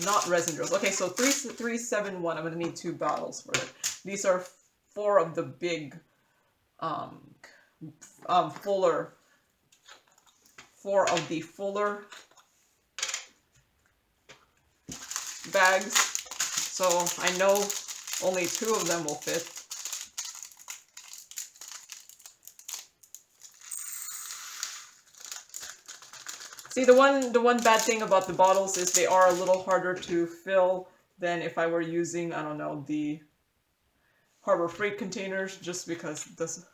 not resin drills. Okay, so 371. I'm gonna need 2 bottles for it. These are 4 of the big, fuller. 4 of the fuller bags. So I know only 2 of them will fit. See, the one bad thing about the bottles is they are a little harder to fill than if I were using, I don't know, the Harbor Freight containers, just because the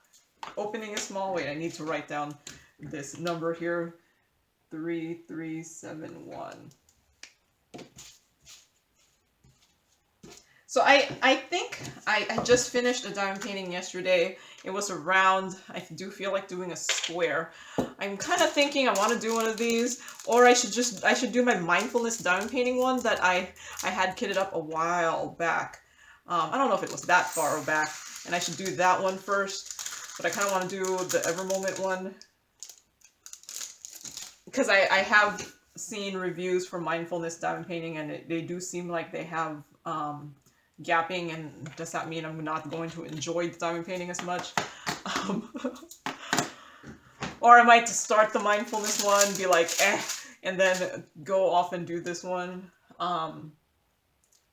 opening is small. Wait, I need to write down this number here. 3371. So I think I just finished a diamond painting yesterday. It was a round. I do feel like doing a square. I'm kind of thinking I want to do one of these, or I should do my mindfulness diamond painting one that I had kitted up a while back. I don't know if it was that far back, and I should do that one first. But I kind of want to do the Ever Moment one because I have seen reviews for mindfulness diamond painting, and they do seem like they have gapping, and does that mean I'm not going to enjoy the diamond painting as much? Or I might just start the mindfulness one, be like, and then go off and do this one.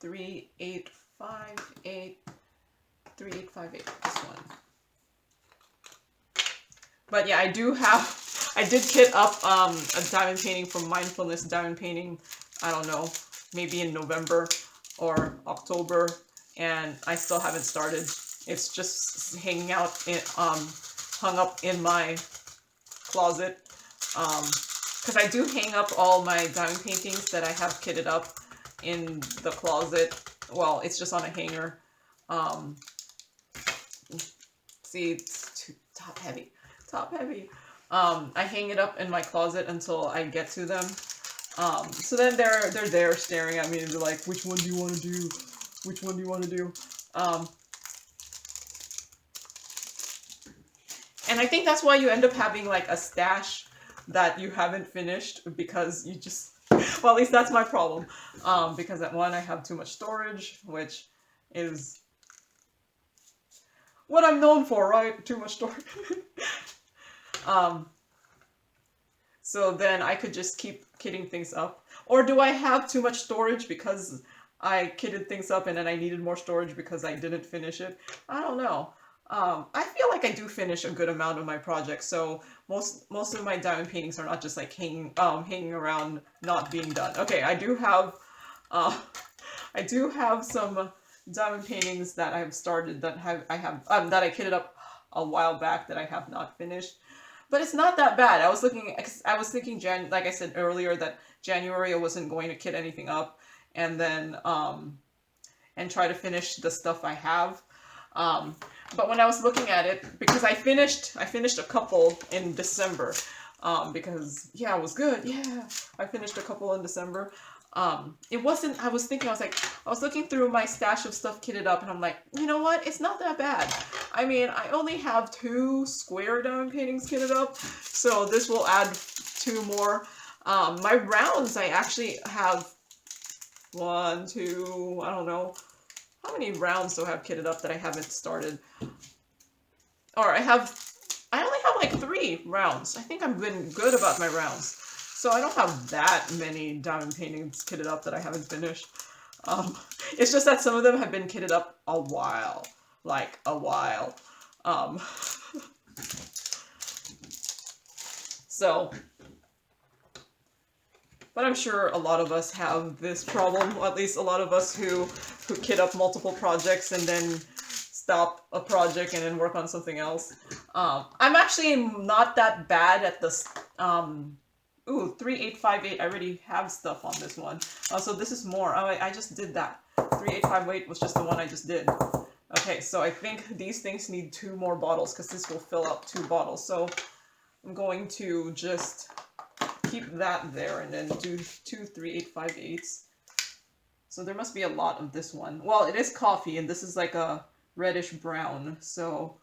3858, 3858, this one. But yeah, I did kit up a diamond painting from Mindfulness Diamond Painting, I don't know, maybe in November or October, and I still haven't started. It's just hanging out, hung up in my closet, because I do hang up all my diamond paintings that I have kitted up in the closet. Well, it's just on a hanger. See, it's too top heavy. I hang it up in my closet until I get to them. So then they're there staring at me and they're like, which one do you want to do? Which one do you want to do? And I think that's why you end up having like a stash that you haven't finished, because you just, well, at least that's my problem. Because at one, I have too much storage, which is what I'm known for, right? Too much storage. So then I could just keep kitting things up. Or do I have too much storage because I kitted things up and then I needed more storage because I didn't finish it? I don't know. I feel like I do finish a good amount of my projects, so most of my diamond paintings are not just like hanging around not being done. Okay, I do have some diamond paintings that I've started that that I kitted up a while back that I have not finished. But it's not that bad. I was thinking, like I said earlier, that January I wasn't going to kit anything up, and then and try to finish the stuff I have. But when I was looking at it, because I finished a couple in December, because yeah, it was good. Yeah, I finished a couple in December. It wasn't, I was looking through my stash of stuff kitted up, and I'm like, you know what? It's not that bad. I mean, I only have 2 square diamond paintings kitted up, so this will add 2 more. My rounds, I actually have 1, 2, I don't know. How many rounds do I have kitted up that I haven't started? Or I only have like 3 rounds. I think I've been good about my rounds. So I don't have that many diamond paintings kitted up that I haven't finished. It's just that some of them have been kitted up a while. Like, a while. So, but I'm sure a lot of us have this problem, or at least a lot of us who kit up multiple projects and then stop a project and then work on something else. I'm actually not that bad at this, Ooh, 3858. I already have stuff on this one. So this is more. Oh, I just did that. 3858 was just the one I just did. Okay, so I think these things need 2 more bottles because this will fill up 2 bottles. So I'm going to just keep that there and then do 2 3858s. So there must be a lot of this one. Well, it is coffee and this is like a reddish brown. So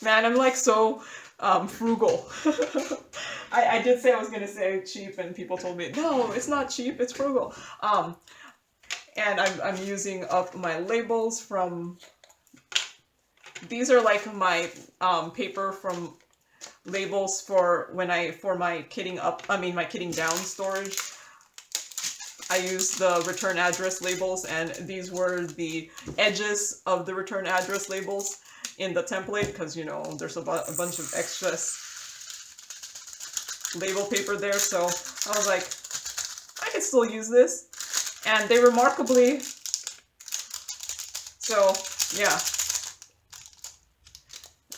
man, I'm like so frugal. I did say I was gonna say cheap, and people told me no, it's not cheap, it's frugal. And I'm using up my labels from. These are like my paper from labels for when for my kitting up. I mean my kitting down storage. I used the return address labels, and these were the edges of the return address labels in the template because, you know, there's a bunch of excess label paper there. So I was like, I can still use this. And they remarkably, so yeah.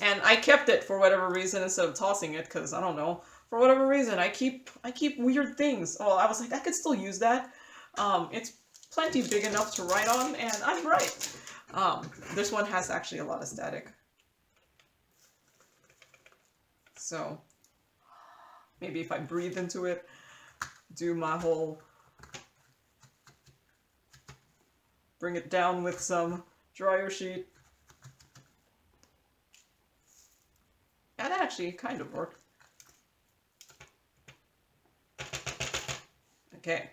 And I kept it for whatever reason instead of tossing it because, I don't know, for whatever reason, I keep weird things. Oh, I was like, I could still use that. It's plenty big enough to write on, and I'm right. This one has actually a lot of static. So maybe if I breathe into it, do my whole, bring it down with some dryer sheet. Yeah, that actually kind of worked. Okay.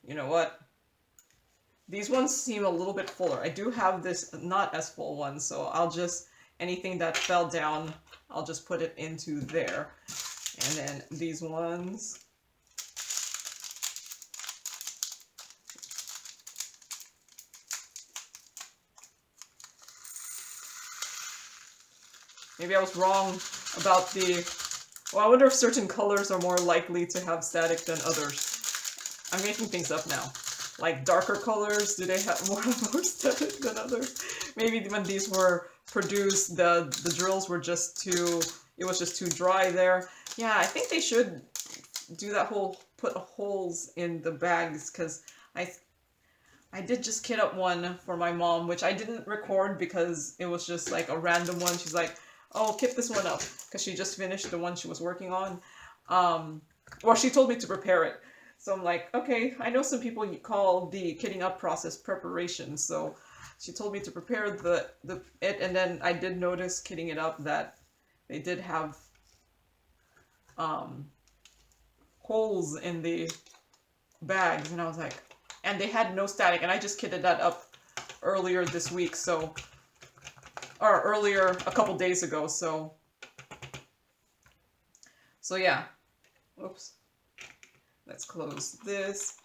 You know what? These ones seem a little bit fuller. I do have this not as full one, so I'll just, anything that fell down, I'll just put it into there. And then these ones. Maybe I was wrong about the, well, I wonder if certain colors are more likely to have static than others. I'm making things up now. Like darker colors, do they have more static than others? Maybe when these were produced, the drills were just too, it was just too dry there. Yeah, I think they should do that whole, put holes in the bags, because I did just kit up one for my mom, which I didn't record because it was just like a random one. She's like, oh, kit this one up, because she just finished the one she was working on. Well, she told me to prepare it. So I'm like, okay, I know some people call the kitting up process preparation. So she told me to prepare it, and then I did notice kitting it up that they did have holes in the bags, and I was like, and they had no static, and I just kitted that up earlier this week, so, or earlier, a couple days ago, so yeah. Oops. Let's close this.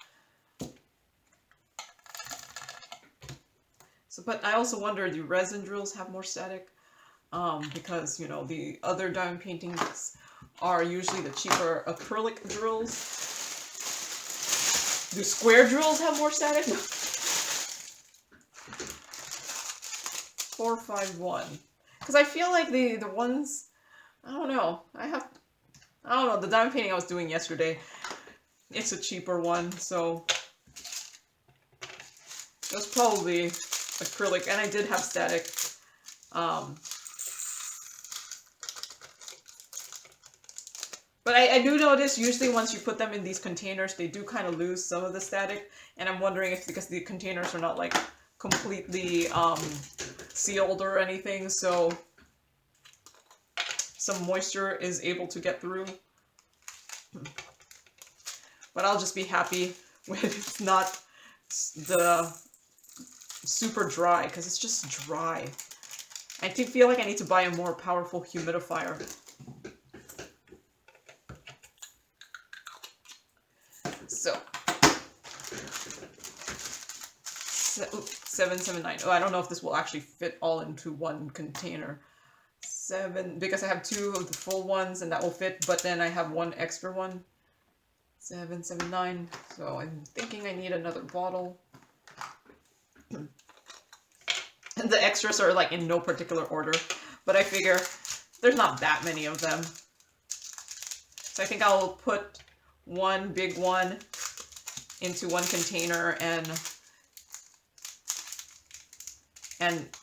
So, but I also wonder, do resin drills have more static? Because, you know, the other diamond paintings are usually the cheaper acrylic drills. Do square drills have more static? 451. Because I feel like the ones, I don't know, I don't know, the diamond painting I was doing yesterday, it's a cheaper one, so it was probably acrylic, and I did have static. But I do notice usually once you put them in these containers, they do kind of lose some of the static, and I'm wondering if because the containers are not like completely sealed or anything, so some moisture is able to get through. But I'll just be happy when it's not the super dry, because it's just dry. I do feel like I need to buy a more powerful humidifier. So, 779. Oh, I don't know if this will actually fit all into one container. Because I have 2 of the full ones and that will fit, but then I have 1 extra one. 779. So I'm thinking I need another bottle. And the extras are like in no particular order, but I figure there's not that many of them. So I think I'll put one big one into one container and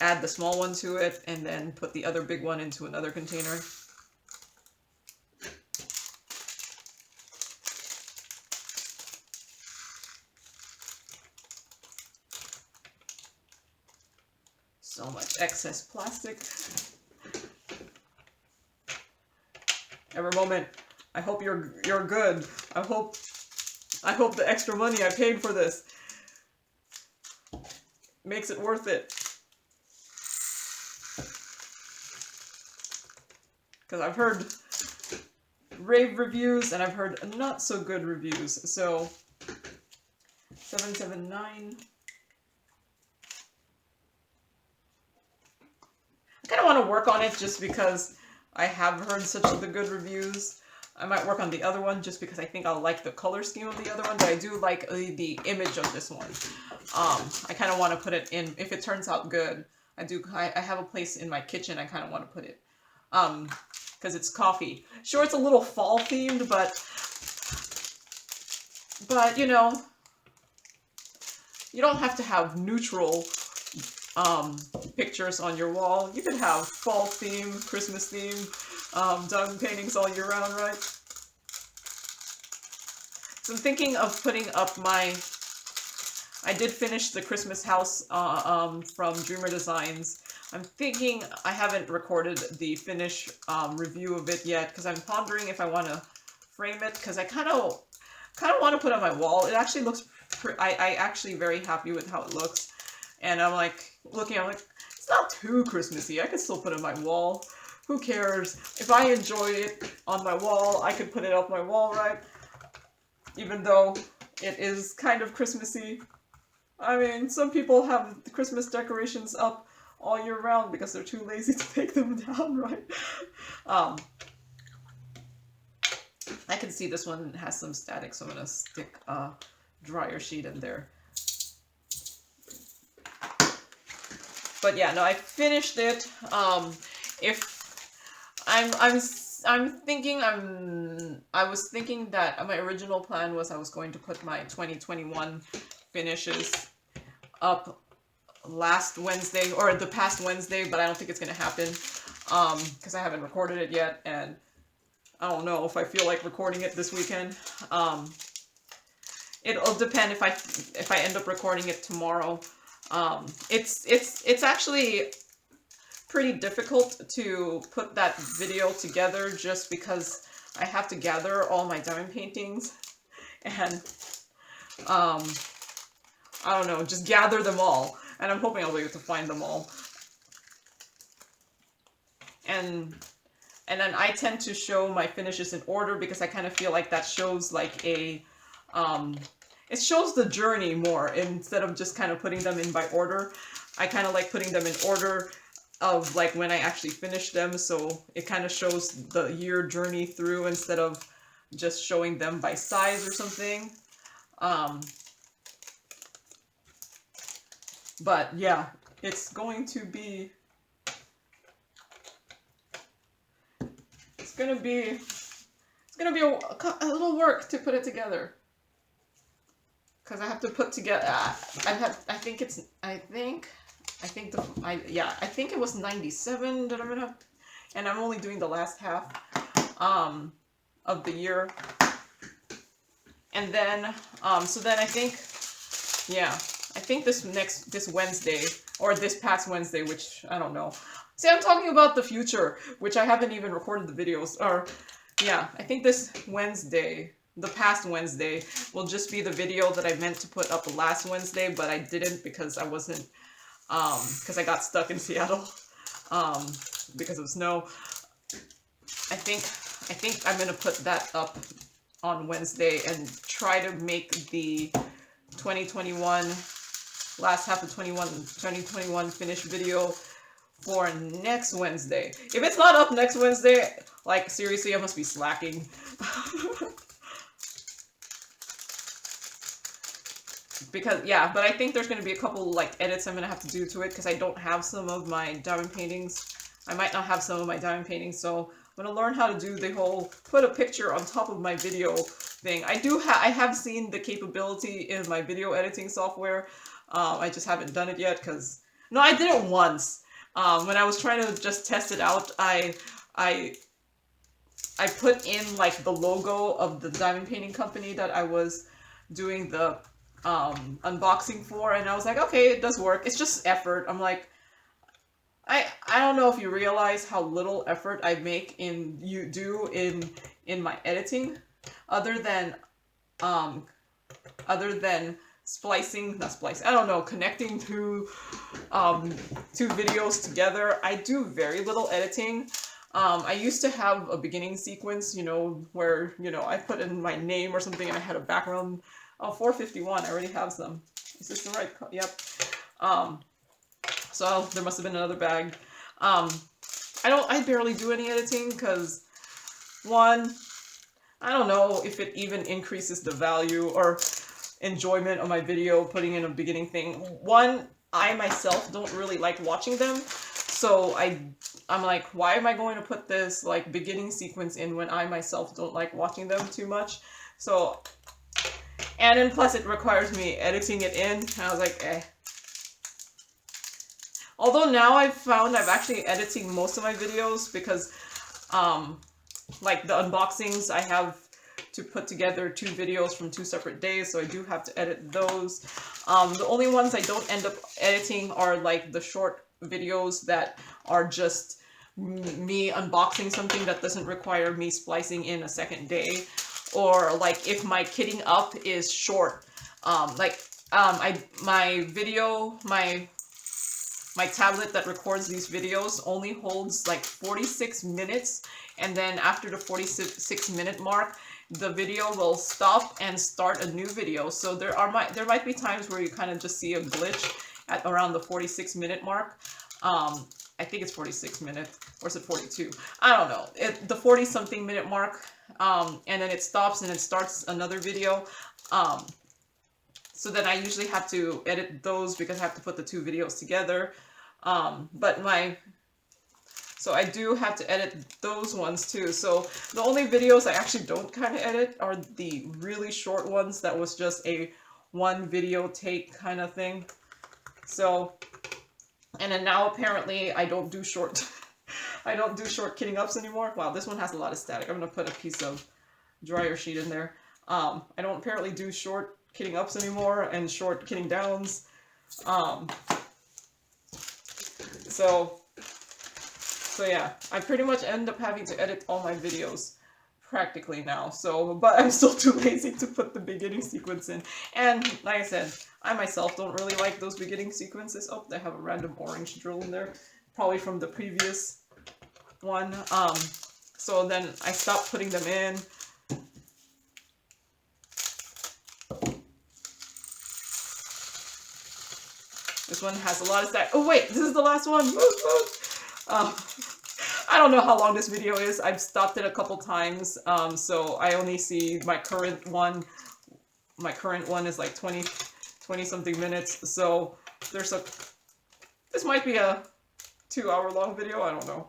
add the small one to it, and then put the other big one into another container. So much excess plastic. Ever Moment, I hope you're good. I hope the extra money I paid for this makes it worth it. Because I've heard rave reviews and I've heard not so good reviews. So 779. I kind of want to work on it just because I have heard such the good reviews. I might work on the other one just because I think I'll like the color scheme of the other one, but I do like the image of this one. I kind of want to put it in, if it turns out good. I have a place in my kitchen I kind of want to put it. Because it's coffee. Sure, it's a little fall themed, but you know, you don't have to have neutral pictures on your wall. You could have fall theme, Christmas theme, done paintings all year round, right? So I'm thinking of putting up I did finish the Christmas house from Dreamer Designs. I'm thinking, I haven't recorded the finish review of it yet, because I'm pondering if I want to frame it, because I kind of want to put it on my wall. It actually looks, I actually very happy with how it looks. And I'm like, looking, I'm like, it's not too Christmassy. I could still put it on my wall. Who cares? If I enjoy it on my wall, I could put it up my wall, right? Even though it is kind of Christmassy. I mean, some people have the Christmas decorations up all year round because they're too lazy to take them down, right? I can see this one has some static, so I'm going to stick a dryer sheet in there. But yeah, no, I finished it. I was thinking that my original plan was I was going to put my 2021 finishes up last Wednesday, or the past Wednesday, but I don't think it's going to happen, because I haven't recorded it yet, and I don't know if I feel like recording it this weekend. It'll depend if I end up recording it tomorrow. It's actually pretty difficult to put that video together just because I have to gather all my diamond paintings and I don't know, just gather them all, and I'm hoping I'll be able to find them all. And then I tend to show my finishes in order because I kind of feel like that shows like a it shows the journey more instead of just kind of putting them in by order. I kind of like putting them in order of like when I actually finish them, so it kind of shows the year journey through instead of just showing them by size or something. But yeah, it's going to be a little work to put it together. Because I have to put together, I think it was 97 that I'm gonna have, and I'm only doing the last half of the year. And then, so then I think this Wednesday, or this past Wednesday, which I don't know. See, I'm talking about the future, which I haven't even recorded the videos, or, yeah, I think this Wednesday, the past Wednesday, will just be the video that I meant to put up last Wednesday, but I didn't because I wasn't, because I got stuck in Seattle, because of snow. I think I'm gonna put that up on Wednesday and try to make the 2021, last half of 2021 finished video for next Wednesday. If it's not up next Wednesday, like seriously, I must be slacking. because yeah, but I think there's going to be a couple like edits I'm going to have to do to it because I don't have some of my diamond paintings. I might not have some of my diamond paintings, so I'm going to learn how to do the whole put a picture on top of my video thing. I have seen the capability in my video editing software. I just haven't done it yet because no, I did it once. When I was trying to just test it out, I put in like the logo of the diamond painting company that I was doing the unboxing for, and I was like, okay, it does work. It's just effort. I'm like, I don't know if you realize how little effort I make in my editing, other than splicing, not splicing, I don't know, connecting two videos together. I do very little editing. I used to have a beginning sequence, you know, where, you know, I put in my name or something and I had a background. Oh, 451, I already have some. Is this the right? Yep. So there must have been another bag. I barely do any editing because, one, I don't know if it even increases the value or enjoyment of my video putting in a beginning thing. One, I myself don't really like watching them, so I'm like, why am I going to put this like beginning sequence in when I myself don't like watching them too much? So, and then plus it requires me editing it in, and I was like, eh. Although now I've found I'm actually editing most of my videos because, like the unboxings, I have to put together 2 videos from 2 separate days, so I do have to edit those. The only ones I don't end up editing are like the short videos that are just me unboxing something that doesn't require me splicing in a second day, or like if my kitting up is short. My tablet that records these videos only holds like 46 minutes, and then after the 46-minute mark, the video will stop and start a new video. So there might be times where you kind of just see a glitch at around the 46-minute mark. I think it's 46 minutes, or is it 42? I don't know. The 40-something minute mark, and then it stops and it starts another video. So then I usually have to edit those because I have to put the 2 videos together. So I do have to edit those ones too. So the only videos I actually don't kind of edit are the really short ones that was just a 1 video take kind of thing. So, and then now apparently I don't do short kitting ups anymore. Wow, this one has a lot of static. I'm gonna put a piece of dryer sheet in there. I don't apparently do short kitting ups anymore and short kitting downs. So yeah, I pretty much end up having to edit all my videos practically now. So, but I'm still too lazy to put the beginning sequence in. And like I said, I myself don't really like those beginning sequences. Oh, they have a random orange drill in there, probably from the previous one. So then I stopped putting them in. This one has a lot of static. Oh wait, this is the last one. I don't know how long this video is. I've stopped it a couple times, so I only see my current one. My current one is like 20 something minutes. So this might be a 2-hour long video. I don't know.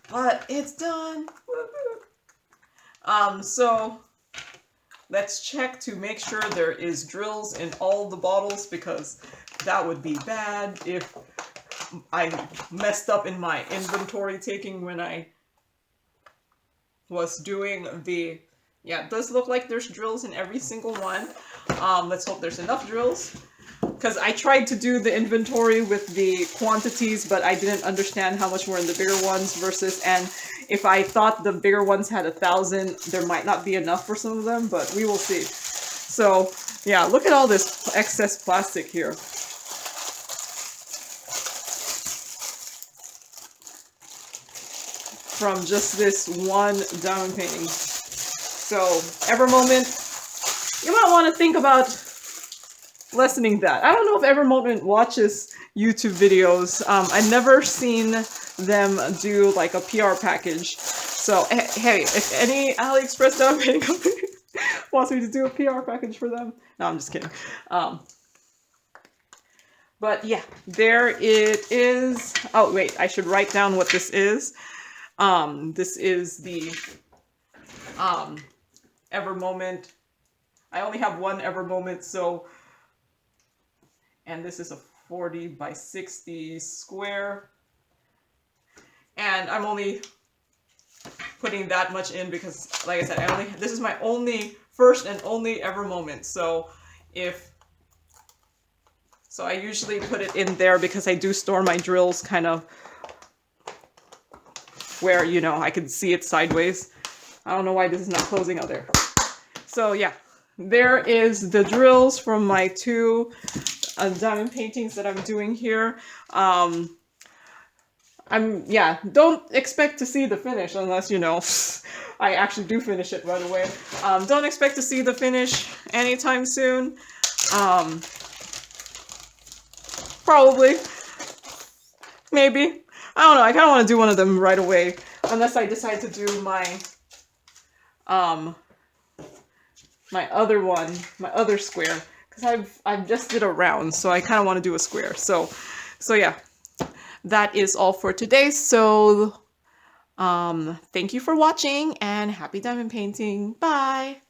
But it's done. So let's check to make sure there is drills in all the bottles, because that would be bad if I messed up in my inventory taking when I was doing the... Yeah, it does look like there's drills in every single one. Let's hope there's enough drills, because I tried to do the inventory with the quantities, but I didn't understand how much were in the bigger ones versus, and if I thought the bigger ones had 1,000, there might not be enough for some of them, but we will see. So yeah, look at all this excess plastic here. From just this one diamond painting. So, Ever Moment, you might want to think about lessening that. I don't know if Ever Moment watches YouTube videos. I've never seen them do like a PR package. So, hey, if any AliExpress diamond painting company wants me to do a PR package for them. No, I'm just kidding. But yeah, there it is. Oh wait, I should write down what this is. This is the Ever Moment. I only have one Ever Moment, so, and this is a 40 by 60 square. And I'm only putting that much in because, like I said, this is my first and only Ever Moment. So I usually put it in there because I do store my drills kind of where, you know, I can see it sideways. I don't know why this is not closing out there. So yeah, there is the drills from my two diamond paintings that I'm doing here. Don't expect to see the finish unless, you know, I actually do finish it right away. Don't expect to see the finish anytime soon. Probably. Maybe. I don't know. I kind of want to do one of them right away. Unless I decide to do my my other square. Because I've just did a round, so I kind of want to do a square. So yeah. That is all for today. So thank you for watching and happy diamond painting. Bye!